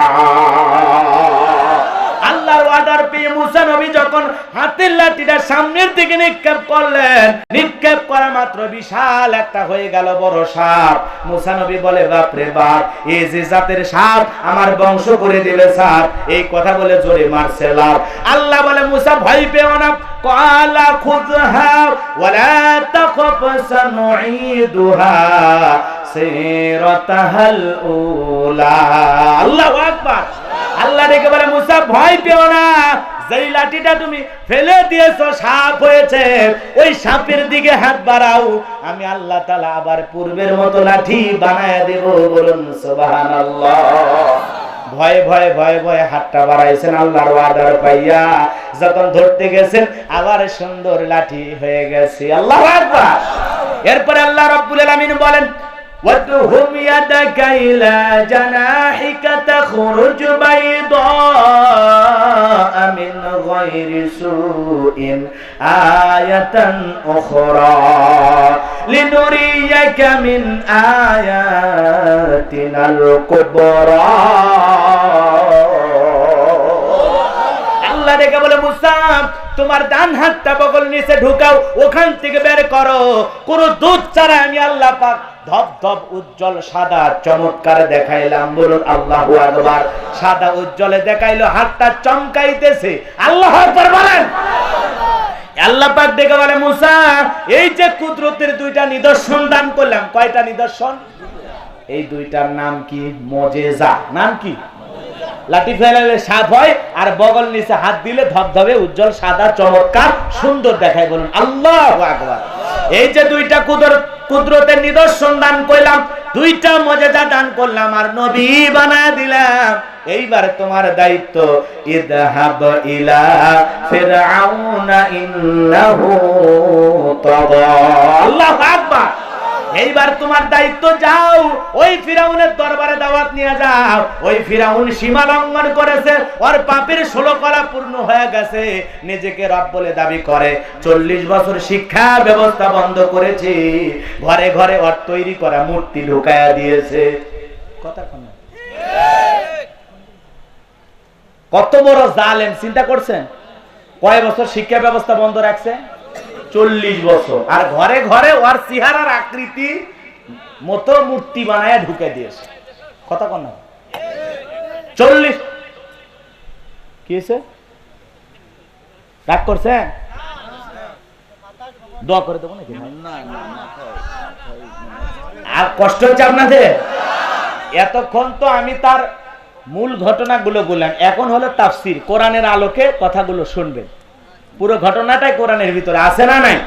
আল্লাহর অর্ডার পেয়ে মুসা নবী যখন হাতের লাঠিটা সামনের দিকে নিক্ষেপ করলেন, নিক্ষেপ করা মাত্র বিশাল একটা হয়ে গেল বড় সাপ। মুসা নবী বলে, বাপ রে বাপ, এই যে জাতের সাপ আমার বংশ করে দিবে সাপ। এই কথা বলে জোরে মারছে লাভ। আল্লাহ বলে, মুসা ভয় পেও না, ক্বালা খুযহা ওয়ালা তাখাফ সানুঈদুহা সিরাতাহাল উলা। আল্লাহু আকবার। আল্লাহ ডেকে বলে, মুসা ভয় পেও না, যেই লাঠিটা তুমি ফেলে দিয়েছো সাপ হয়েছে, ওই সাপের দিকে হাত বাড়াও, আমি আল্লাহ তাআলা আবার পূর্বের মতো লাঠি বানায় দেব। বলুন সুবহানাল্লাহ। ভয়ে ভয়ে ভয়ে ভয়ে হাতটা বাড়াইছেন আল্লাহর ওয়াদার পাইয়া, যখন ধরতে গেছেন আবার সুন্দর লাঠি হয়ে গেছে। আল্লাহু আকবার। এরপরে আল্লাহ রাব্বুল আলামিন বলেন, وَادْخُلْ يَدَكَ إِلَى جَنَاحِكَ تَخْرُجْ بَيْضَاءَ مِنْ غَيْرِ سُوءٍ آيَةً أُخْرَى لِنُرِيَكَ مِنْ آيَاتِنَا الْكُبْرَى। আল্লাহ ডেকে বলে, মুসা তোমার ডান হাতটা বগল নিচে ঢুকাও, ওখান থেকে বের করো, কোন দুধ ছাড়া আমি আল্লাহ পাক ধপ ধপ উজ্জ্বল সাদা চমৎকার দেখাইলাম। বলুন আল্লাহু আকবার। সাদা উজ্জ্বলে দেখাইলো, হাতটা চমকাইতেছে। আল্লাহু আকবার বলেন। আল্লাহ পাক ডেকে বলে, মুসা এই যে কুদরতের দুইটা নিদর্শন দান করলাম। কয়টা নিদর্শন? এই দুইটার নাম কি? মুজিজা। নাম কি? লাঠি ফেলালে সাপ হয়, আর বগল নিচে হাত দিলে ধবধবে উজ্জ্বল সাদা চমৎকার সুন্দর দেখায়। বলুন আল্লাহু আকবার। এই যে দুইটা কুদরতের নিদর্শন দান করলাম, দুইটা মুজিজা দান করলাম, আর নবী বানায় দিলাম। এইবার তোমার দায়িত্ব, ইযহাব ইলা ফিরআউনা ইন্নাহু তাগা। আল্লাহু আকবার। এইবার তোমার দায়িত্ব, যাও ওই ফিরাউনের দরবারে দাওয়াত নিয়ে যাও। ওই ফিরাউন সীমা লঙ্ঘন করেছে, ওর পাপের 16 কলা পূর্ণ হয়ে গেছে, নিজেকে রব বলে দাবি করে। 40 বছর শিক্ষা ব্যবস্থা বন্ধ করেছে, ঘরে ঘরে ওর তৈরি করা মূর্তি ঢুকায়া দিয়েছে। কথা কোন? কত বড় জালেম চিন্তা করছেন? কয় বছর শিক্ষা ব্যবস্থা বন্ধ রাখছে? 40 বছর। আর ঘরে ঘরে ওর চেহারার আকৃতি মতো মূর্তি বানায় ঢুকে দিয়েছে। কথা কোন? 40। কি হয়েছে? রাগ করছেন? দোয়া করে দেবো নাকি? আর কষ্ট হচ্ছে আপনাদের? এতক্ষণ তো আমি তার মূল ঘটনাগুলো বললাম, এখন হলো তাফসীর, কোরআনের আলোকে কথাগুলো শুনবেন। পুরো ঘটনাটাই কোরআনের ভিতরে আছে না নাই?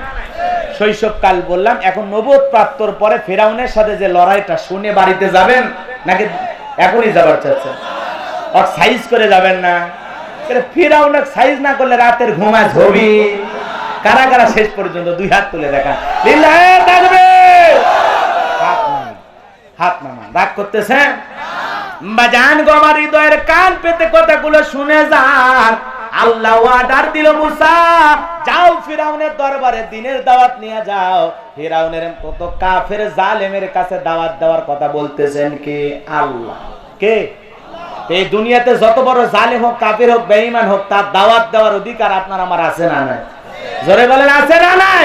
শৈশবকাল বললাম, এখন নবুয়ত প্রাপ্তর পরে ফেরাউনের সাথে যে লড়াইটা শুনে বাড়িতে যাবেন নাকি এখনই যাবার চাচ্ছেন? আর সাইজ করে যাবেন না? ফেরাউন সাইজ না করলে রাতের ঘুমায় ছবি। কারা কারা শেষ পর্যন্ত দুই হাত তুলে দেখা, লিল্লাহে তাকবীর। হাত নামান, রাগ করতেছেন? বাজান গো, আমার হৃদয়ের কান পেতে কথাগুলো শুনে যান। আল্লাহ অর্ডার দিল, মুসা যাও ফিরাউনের দরবারে দিনের দাওয়াত নিয়ে যাও। ফিরাউনের কত কাফের জালেমের কাছে দাওয়াত দেওয়ার কথা বলতেছেন কে? আল্লাহ। কে? এই দুনিয়াতে যত বড় জালেম হোক, কাফের হোক, বেঈমান হোক, তার দাওয়াত দেওয়ার অধিকার আপনার আমার আছে না নাই? জোরে বলেন, আছে না নাই?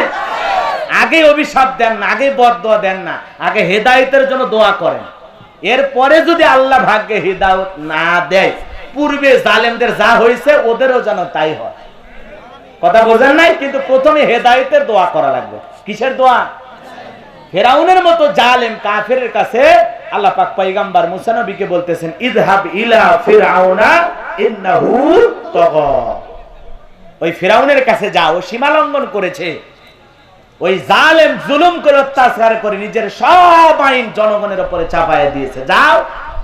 আগে অভিশাপ দেন না, আগে বদদোয়া দেন না, আগে হেদায়েতের জন্য দোয়া করেন। এরপরে যদি আল্লাহ ভাগ্যে হিদায়াত না দেয়, পূর্বে জালেমদের যা হয়েছে ওদেরও যেন তাই হয়। কথা বোঝেন নাই? কিন্তু প্রথমে হেদায়েতের দোয়া করা লাগবে। কিসের দোয়া? ফেরাউনের মতো জালেম কাফেরের কাছে আল্লাহ পাক পয়গম্বর মুসা নবীকে বলতেছেন, ইযহাব ইলা ফিরআউনা ইন্নাহু তাগা। ওই ফিরআউনের কাছে যাও, ও সীমা লঙ্ঘন করেছে। ওই জালেম জুলুম করে অত্যাচার করে নিজের সব আইন জনগণের উপরে চাপায় দিয়েছে। যাও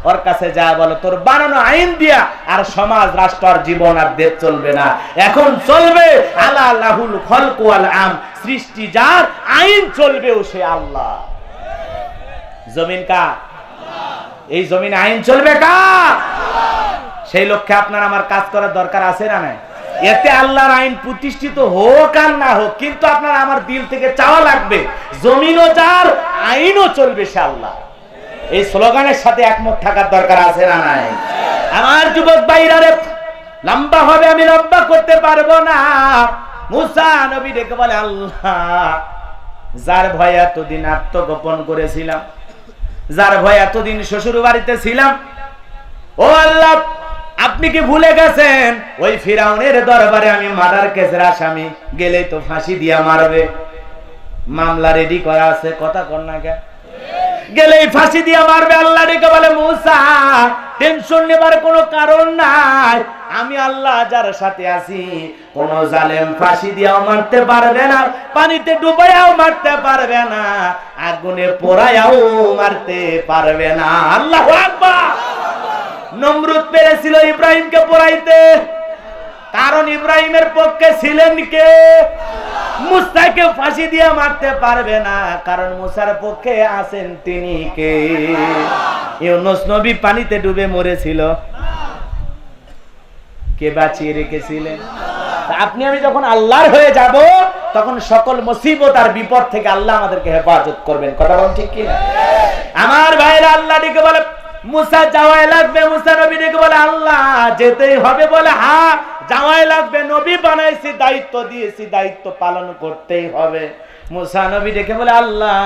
ওর কাছে যা বলো, তোর বানানো আইন দিয়া আর সমাজ, রাষ্ট্র আর জীবন আর দেশ চলবে না। এখন চলবে আলা লাহুল খলকু ওয়াল আম, সৃষ্টি যার, আইন চলবেও সে আল্লাহ। জমিন কার? এই জমিনে আইন চলবে কার? সেই লক্ষ্যে আপনার আমার কাজ করার দরকার আছে না নাই? এতে আল্লাহর আইন প্রতিষ্ঠিত হোক আর না হোক, কিন্তু আপনার আমার দিল থেকে চাওয়া লাগবে, জমিনও যার, আইনও চলবে সে আল্লাহ। এই স্লোগানের সাথে একমত থাকার দরকার আছে না নাই? আমার যুবক ভাইরা রে, লম্বা হবে, আমি লম্বা করতে পারবো না। মুসা নবী ডেকে বলে, আল্লাহ যার ভয়ে এতদিন আত্মগোপন করেছিলাম, যার ভয়ে এতদিন শ্বশুর বাড়িতে ছিলাম, ও আল্লাহ আপনি কি ভুলে গেছেন ওই ফিরাউনের দরবারে আমি মার্ডার কেসের আসামি, গেলেই তো ফাঁসি দিয়া মারবে, মামলা রেডি করা আছে, কথা কর না কে? গেলেই ফাঁসি দিয়া মারবে। আল্লাহ ডেকে বলে, মুসা টেনশন নেবার কোনো কারণ নাই, আমি আল্লাহ যার সাথে আছি, কোন জালেম ফাঁসি দিয়াও মারতে পারবে না, পানিতে ডুবাইয়াও মারতে পারবে না, আগুনে পোড়াইয়াও মারতে পারবে না। আল্লাহু আকবার। নমরুদ পেরেছিল ইব্রাহিমকে পোড়াইতে, কারণ ইব্রাহিমের পক্ষে ছিলেন কে? মুসাকে ফাঁসি দিয়ে মারতে পারবে না, কারণ মুসার পক্ষে আছেন তিনি কে? ইউনূস নবী পানিতে ডুবে মরেছিল, কে বাঁচিয়ে রেখেছিলেন? আপনি আমি যখন আল্লাহর হয়ে যাব, তখন সকল মুসিবত আর বিপদ থেকে আল্লাহ আমাদেরকে হেফাজত করবেন। কথা বলেন ঠিক কি না? আমার ভাইরা, আল্লাহ ডেকে বলে, মুসা যাওয়াই লাগবে। মুসা নবী ডেকে বলে, আল্লাহ যেতেই হবে। বলে, হ্যাঁ যাওয়াই লাগবে, নবী বানাইছি, দায়িত্ব দিয়েছি, দায়িত্ব পালন করতেই হবে। মুসা নবী ডেকে বলে, আল্লাহ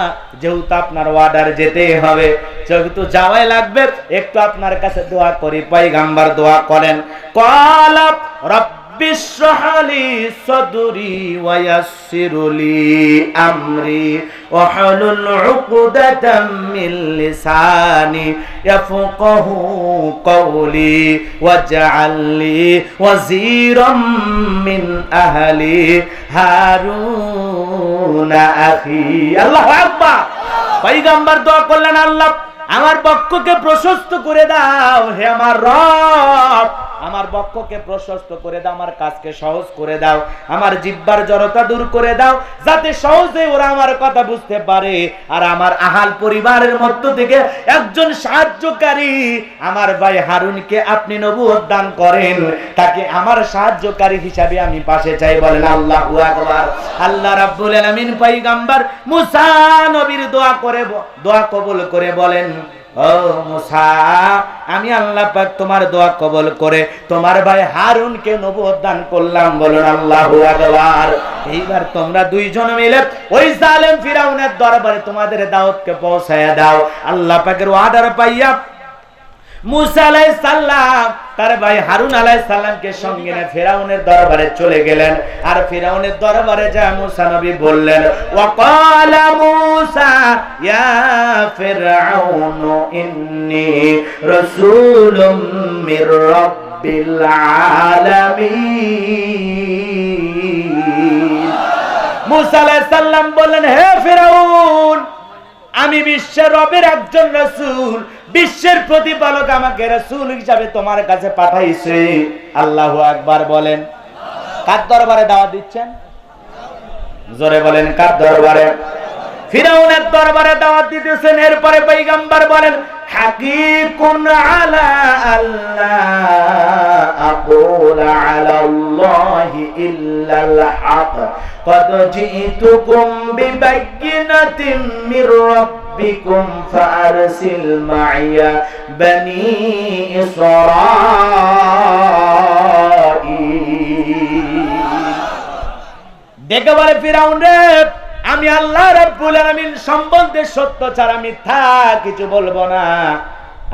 যেহেতু আপনার অর্ডার যেতেই হবে, যেহেতু যাওয়াই লাগবে, একটু আপনার কাছে দোয়া করি। পয়গম্বর দোয়া করেন, ক্বালা রাব্বি ইশরাহ লি সাদরি ওয়া ইয়াসসির লি আমরি ওয়াহলুল উকদাতাম মিন লিসানি ইয়াফকাহু কওলি ওয়াজআল লি ওয়াজিরাম মিন আহলি হারুন আখি। আল্লাহু আকবার। পয়গম্বর দোয়া করলেন, আল্লাহ আমার বক্ষকে প্রশস্ত করে দাও, হে আমার রব আমার বক্ষকে প্রশস্ত করে দাও, আমার কাজকে সহজ করে দাও, আমার জিহ্বার জড়তা দূর করে দাও, যাতে সহজে ওরা আমার কথা বুঝতে পারে, আর আমার আহাল পরিবারের মধ্য থেকে একজন সাহায্যকারী আমার ভাই হারুনকে আপনি নবুয়ত দান করেন, তাকে আমার সাহায্যকারী হিসাবে আমি পাশে চাই। বলেন আল্লাহু আকবার। আল্লাহ রাব্বুল আলামিন পয়গম্বর মুসা নবীর দোয়া কবুল করে বলেন, ও মুসা আমি আল্লাহ পাক তোমার দোয়া কবুল করে তোমার ভাই হারুনকে নবুয়ত দান করলাম। বলুন আল্লাহু আকবার। এইবার তোমরা দুইজন মিলে ওই জালেম ফিরাউনের দরবারে তোমাদের দাওয়াতকে পৌঁছায়া দাও। আল্লাহ পাকের অর্ডার পাইয়া মুসা আলাইহিস সালাম তার ভাই হারুন আলাইহিস সালামকে সঙ্গে নিয়ে ফিরাউনের দরবারে চলে গেলেন। আর ফিরাউনের দরবারে যা মুসা নবী বললেন, ওয়াকালা মুসা ইয়া ফিরআউন ইন্নী রাসূলুম মির রাব্বিল আলামিন। মূসা আলাইহিস সালাম বললেন, হে ফিরাউন, আমি বিশ্বের রবের একজন রাসূল, বিশ্বের প্রতিপালক আমাকে রাসূল হিসাবে তোমার কাছে পাঠাইছে। আল্লাহু আকবার বলেন। কার দরবারে দাওয়াত দিচ্ছেন? জোরে বলেন, কার দরবারে? ফিরাউনের দরবারে দাওয়াত দিতেছেন। এরপরে পয়গম্বর বলেন, হাকিকুন আলা আল্লাহ আকুলা আলা আল্লাহি ইল্লাল হক ক্বাদ জিতুকুম বিবায়িনাতিন মির রাব্বিকুম ফারসিল মাইয়া বনি ইসরাঈল। দেখে বলে ফিরাউন রে, আমি আল্লাহ রাব্বুল আলামিন সম্বন্ধে সত্য ছাড়া মিথ্যা কিছু বলবো না।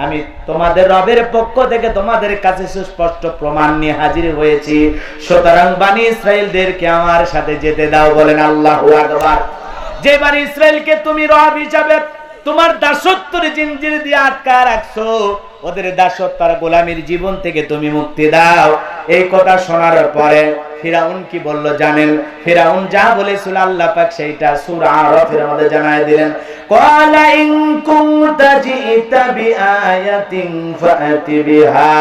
আমি তোমাদের রবের পক্ষ থেকে তোমাদের কাছে সুস্পষ্ট প্রমাণ নিয়ে হাজির হয়েছি, সুতরাং বনি ইসরাইলদেরকে আমার সাথে যেতে দাও। বলেন আল্লাহু আকবার। যে বনি ইসরাইলকে তুমি রব হিসাবে তোমার দাসত্বের জিঞ্জির দিয়ে আটকা রাখছো, ওদের দাসত্ব আর গোলামীর জীবন থেকে তুমি মুক্তি দাও। এই কথা শোনার পরে ফিরাউন কি বলল জানেন? ফিরাউন যা বলেছিল আল্লাহ পাক সেইটা সূরা আরাফের মধ্যে জানায় দিলেন। ক্বালা ইন কুনতা জিতা বিআয়াতিন ফাআতি বিহা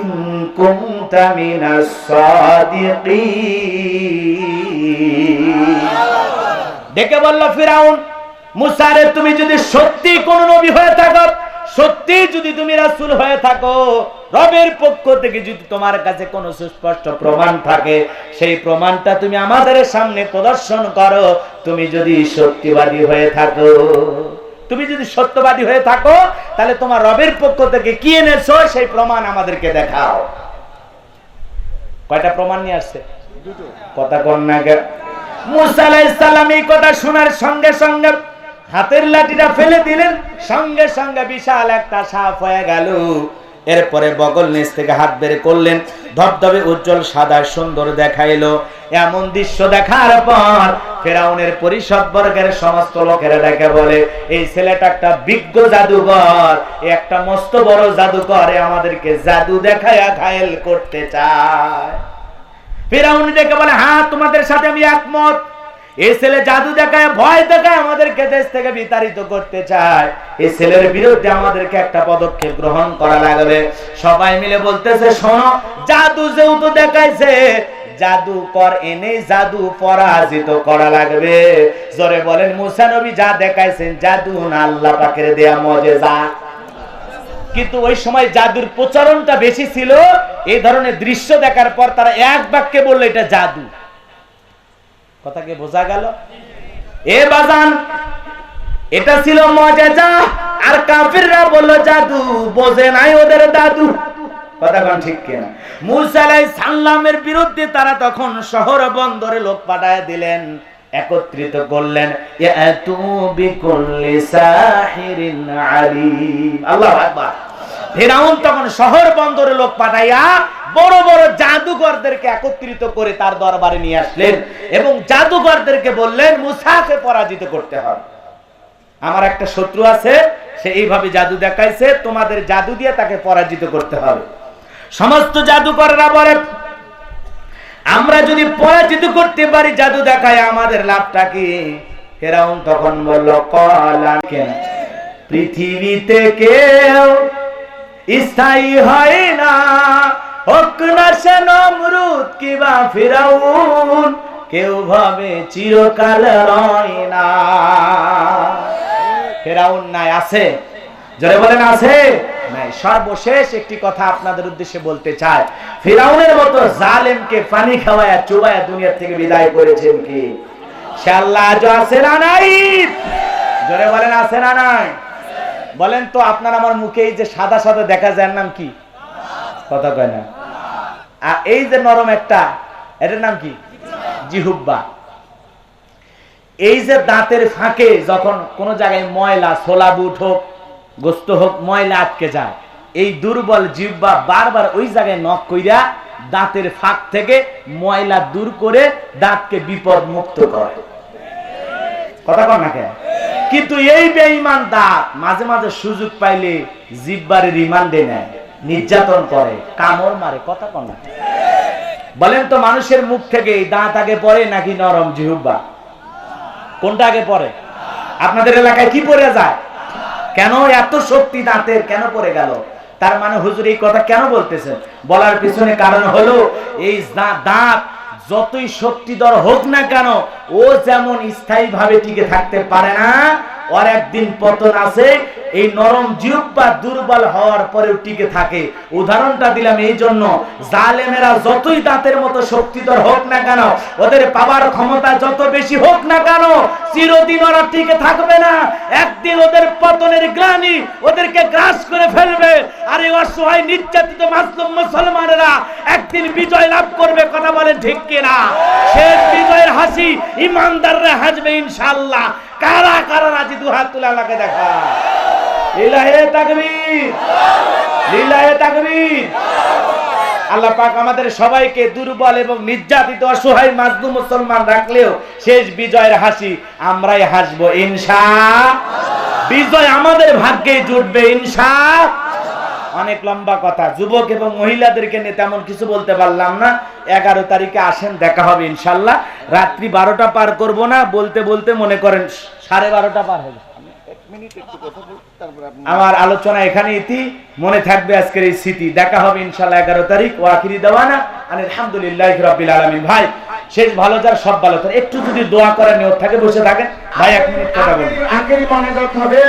ইন কুনতা মিনাস সাদিকিন। ডেকে বলল ফিরাউন, মুসা রে, তুমি যদি সত্যি কোন নবী হয়ে থাকো, সত্যি যদি তুমি রাসূল হয়ে থাকো, রবের পক্ষ থেকে যদি তোমার কাছে কোনো সুস্পষ্ট প্রমাণ থাকে, সেই প্রমাণটা তুমি আমাদের সামনে প্রদর্শন করো। তুমি যদি সত্যবাদী হয়ে থাকো, তুমি যদি সত্যবাদী হয়ে থাকো, তাহলে তোমার রবের পক্ষ থেকে কি এনেছো সেই প্রমাণ আমাদেরকে দেখাও। কয়টা প্রমাণ নিয়ে আসছে? কথা কোন না? মূসা আলাইহিস সালাম এই কথা শোনার সঙ্গে সঙ্গে হাতের লাঠিটা ফেলে দিলেন, সঙ্গে সঙ্গে বিশাল একটা সাপ হয়ে গেল। এরপরে বগল নিচ থেকে হাত বের করলেন, ধবধবে উজ্জ্বল সাদা সুন্দর দেখাইলো। এমন দৃশ্য দেখার পর ফিরাউনের পরিষদ বর্গের সমস্ত লোকেরা ডেকে বলে, এই ছেলেটা একটা বিজ্ঞ জাদুকর, একটা মস্ত বড় জাদুকর, আমাদেরকে জাদু দেখায়া ঘায়েল করতে চায়। ফিরাউন ডেকে বলে, হ্যাঁ, তোমাদের সাথে আমি একমত। এই ছেলে জাদু দেখায়, ভয় দেখায় আমাদেরকে দেশ থেকে বিতাড়িত করতে চায়। এই ছেলের বিরুদ্ধে আমাদেরকে একটা পদক্ষেপ গ্রহণ করা লাগবে। সবাই মিলে বলতেছে, শোনো, জাদু যেহেতু দেখাইছে, জাদুকর এনে জাদু পরাজিত করা লাগবে। জোরে বলেন, মুসা নবী যা দেখাইছেন জাদু না আল্লাহ পাকের দেয়া মুজিজা। কিন্তু ওই সময় জাদুর প্রচলনটা বেশি ছিল। এই ধরনের দৃশ্য দেখার পর তারা এক বাক্যে বলল এটা জাদু। কথা কি বোঝা গেল? এ বাজান, এটা ছিল মুজিজা, আর কাফিররা বলল জাদু, বোঝে নাই ওদের দাদু। কথা কোন ঠিক কিনা? মূসা আলাইহিস সালামের বিরুদ্ধে তারা তখন শহর বন্দরে লোক পাঠায় দিলেন, একত্রিত করলেন, ইয়াতু বিকুল্লি সাহিরিন আলিম। আল্লাহু আকবার। ফিরাউন তখন শহর বন্দরে লোক পাঠাইয়া বড় বড় জাদুকরদেরকে একত্রিত করে তার দরবারে নিয়ে আসলেন এবং জাদুকরদেরকে বললেন, মুসাকে পরাজিত করতে হবে। আমার একটা শত্রু আছে, সে এইভাবে জাদু দেখাইছে, তোমাদের জাদু দিয়ে তাকে পরাজিত করতে হবে। সমস্ত জাদুকররা বলে, আমরা যদি পরাজিত করতে পারি জাদু দেখায়, আমাদের লাভটা কি? ফিরাউন তখন বলল, ক্বালা কেন পৃথিবীতে কেউ স্থায়ী হয় না, হোক না সে নমরুদ কিবা ফিরাউন, কেউ ভাবে চিরকাল রয় না। ফিরাউন নাই, আছে? জোরে বলেন, আছে নাই? সর্বশেষ একটি কথা আপনাদের উদ্দেশ্যে বলতে চাই, ফিরাউনের মতো জালেমকে পানি খাওয়ায়া চুবায়া দুনিয়া থেকে বিদায় করেছেন কি? সে আল্লাহ আজও আছে না নাই? জোরে বলেন, আছে না নাই? বলেন তো, আপনার আমার মুখে এই যে সাদা সাদা দেখা যায়, নাম কি? কথা কয় না। আর এই যে নরম একটা, এটার নাম কি? জিহুব্বা। এই যে দাঁতের ফাঁকে যখন কোন জায়গায় ময়লা, ছোলা বুট হোক, গোস্ত হোক, ময়লা আটকে যায়, এই দুর্বল জিহ্বা বারবার ওই জায়গায় নখ কইরা দাঁতের ফাঁক থেকে ময়লা দূর করে দাঁতকে বিপদ মুক্ত করে। কথা কন না কেন? কিন্তু এই বেঈমান দাঁত মাঝে মাঝে সুযোগ পাইলে জিহ্বার রিমান্ডে নেয়, নির্যাতন করে, কামড় মারে। কথা কন না? বলেন তো, মানুষের মুখ থেকে এই দাঁত আগে পড়ে নাকি নরম জিহ্বা? কোনটা আগে পড়ে? আপনাদের এলাকায় কি পড়ে যায়? কেন এত শক্তি দাঁতের কেন পড়ে গেল? তার মানে হুজুর এই কথা কেন বলতেছেন? বলার পিছনে কারণ হলো এই দাঁত যতই শক্তিধর হোক না কেন, ও যেমন স্থায়ী ভাবে টিকে থাকতে পারে না, ওর একদিন পতন আছে। এই নরম জিহ্বা দুর্বল হওয়ার পরেও টিকে থাকে। উদাহরণটা দিলাম এই জন্য, জালেমেরা যতই দাঁতের মতো শক্তিধর হোক না কেন, ওদের পাওয়ার ক্ষমতা যত বেশি হোক না কেন, চিরদিন ওরা টিকে থাকবে না। একদিন ওদের পতনের গ্লানি ওদেরকে গ্রাস করে ফেলবে। আর এই অসহায় নির্যাতিত মাসলুম মুসলমানেরা একদিন বিজয় লাভ করবে। কথা বলেন ঠিক কিনা? শেষ বিজয়ের হাসি ইমানদাররা হাসবে ইনশাআল্লাহ। কারা কারা রাজি? দুহাত তুলে আল্লাহকে দেখা। লিল্লাহে তাকবীর, লিল্লাহে তাকবীর। আল্লাহ পাক আমাদের সবাইকে দুর্বল এবং নির্যাতিত অসহায় মাজলুম মুসলমান রাখলেও শেষ বিজয়ের হাসি আমরাই হাসবো ইনশাআল্লাহ। বিজয় আমাদের ভাগ্যে জুটবে ইনশাআল্লাহ। অনেক লম্বা কথা, যুবক এবং মহিলাদেরকে নিয়ে তেমন কিছু বলতে পারলাম না। 11 তারিখে আসেন, দেখা হবে ইনশাআল্লাহ। রাত্রি 12টা পার করব না, বলতে বলতে মনে করেন 12:30 পার হবে। আমার আলোচনা এখানে ইতি, মনে থাকবে আজকের এই স্মৃতি। দেখা হবে ইনশাআল্লাহ 11 তারিখ। ওয়া আখিরি দাওয়ানা আলহামদুলিল্লাহি রাব্বিল আলামিন। ভাই শেষ ভালো যার সব ভালো তার, একটু যদি দোয়া করার নিয়ত থাকে বসে থাকেন। ভাই 1 মিনিট কথা বলুন। আখেরি মনে রাখতে হবে।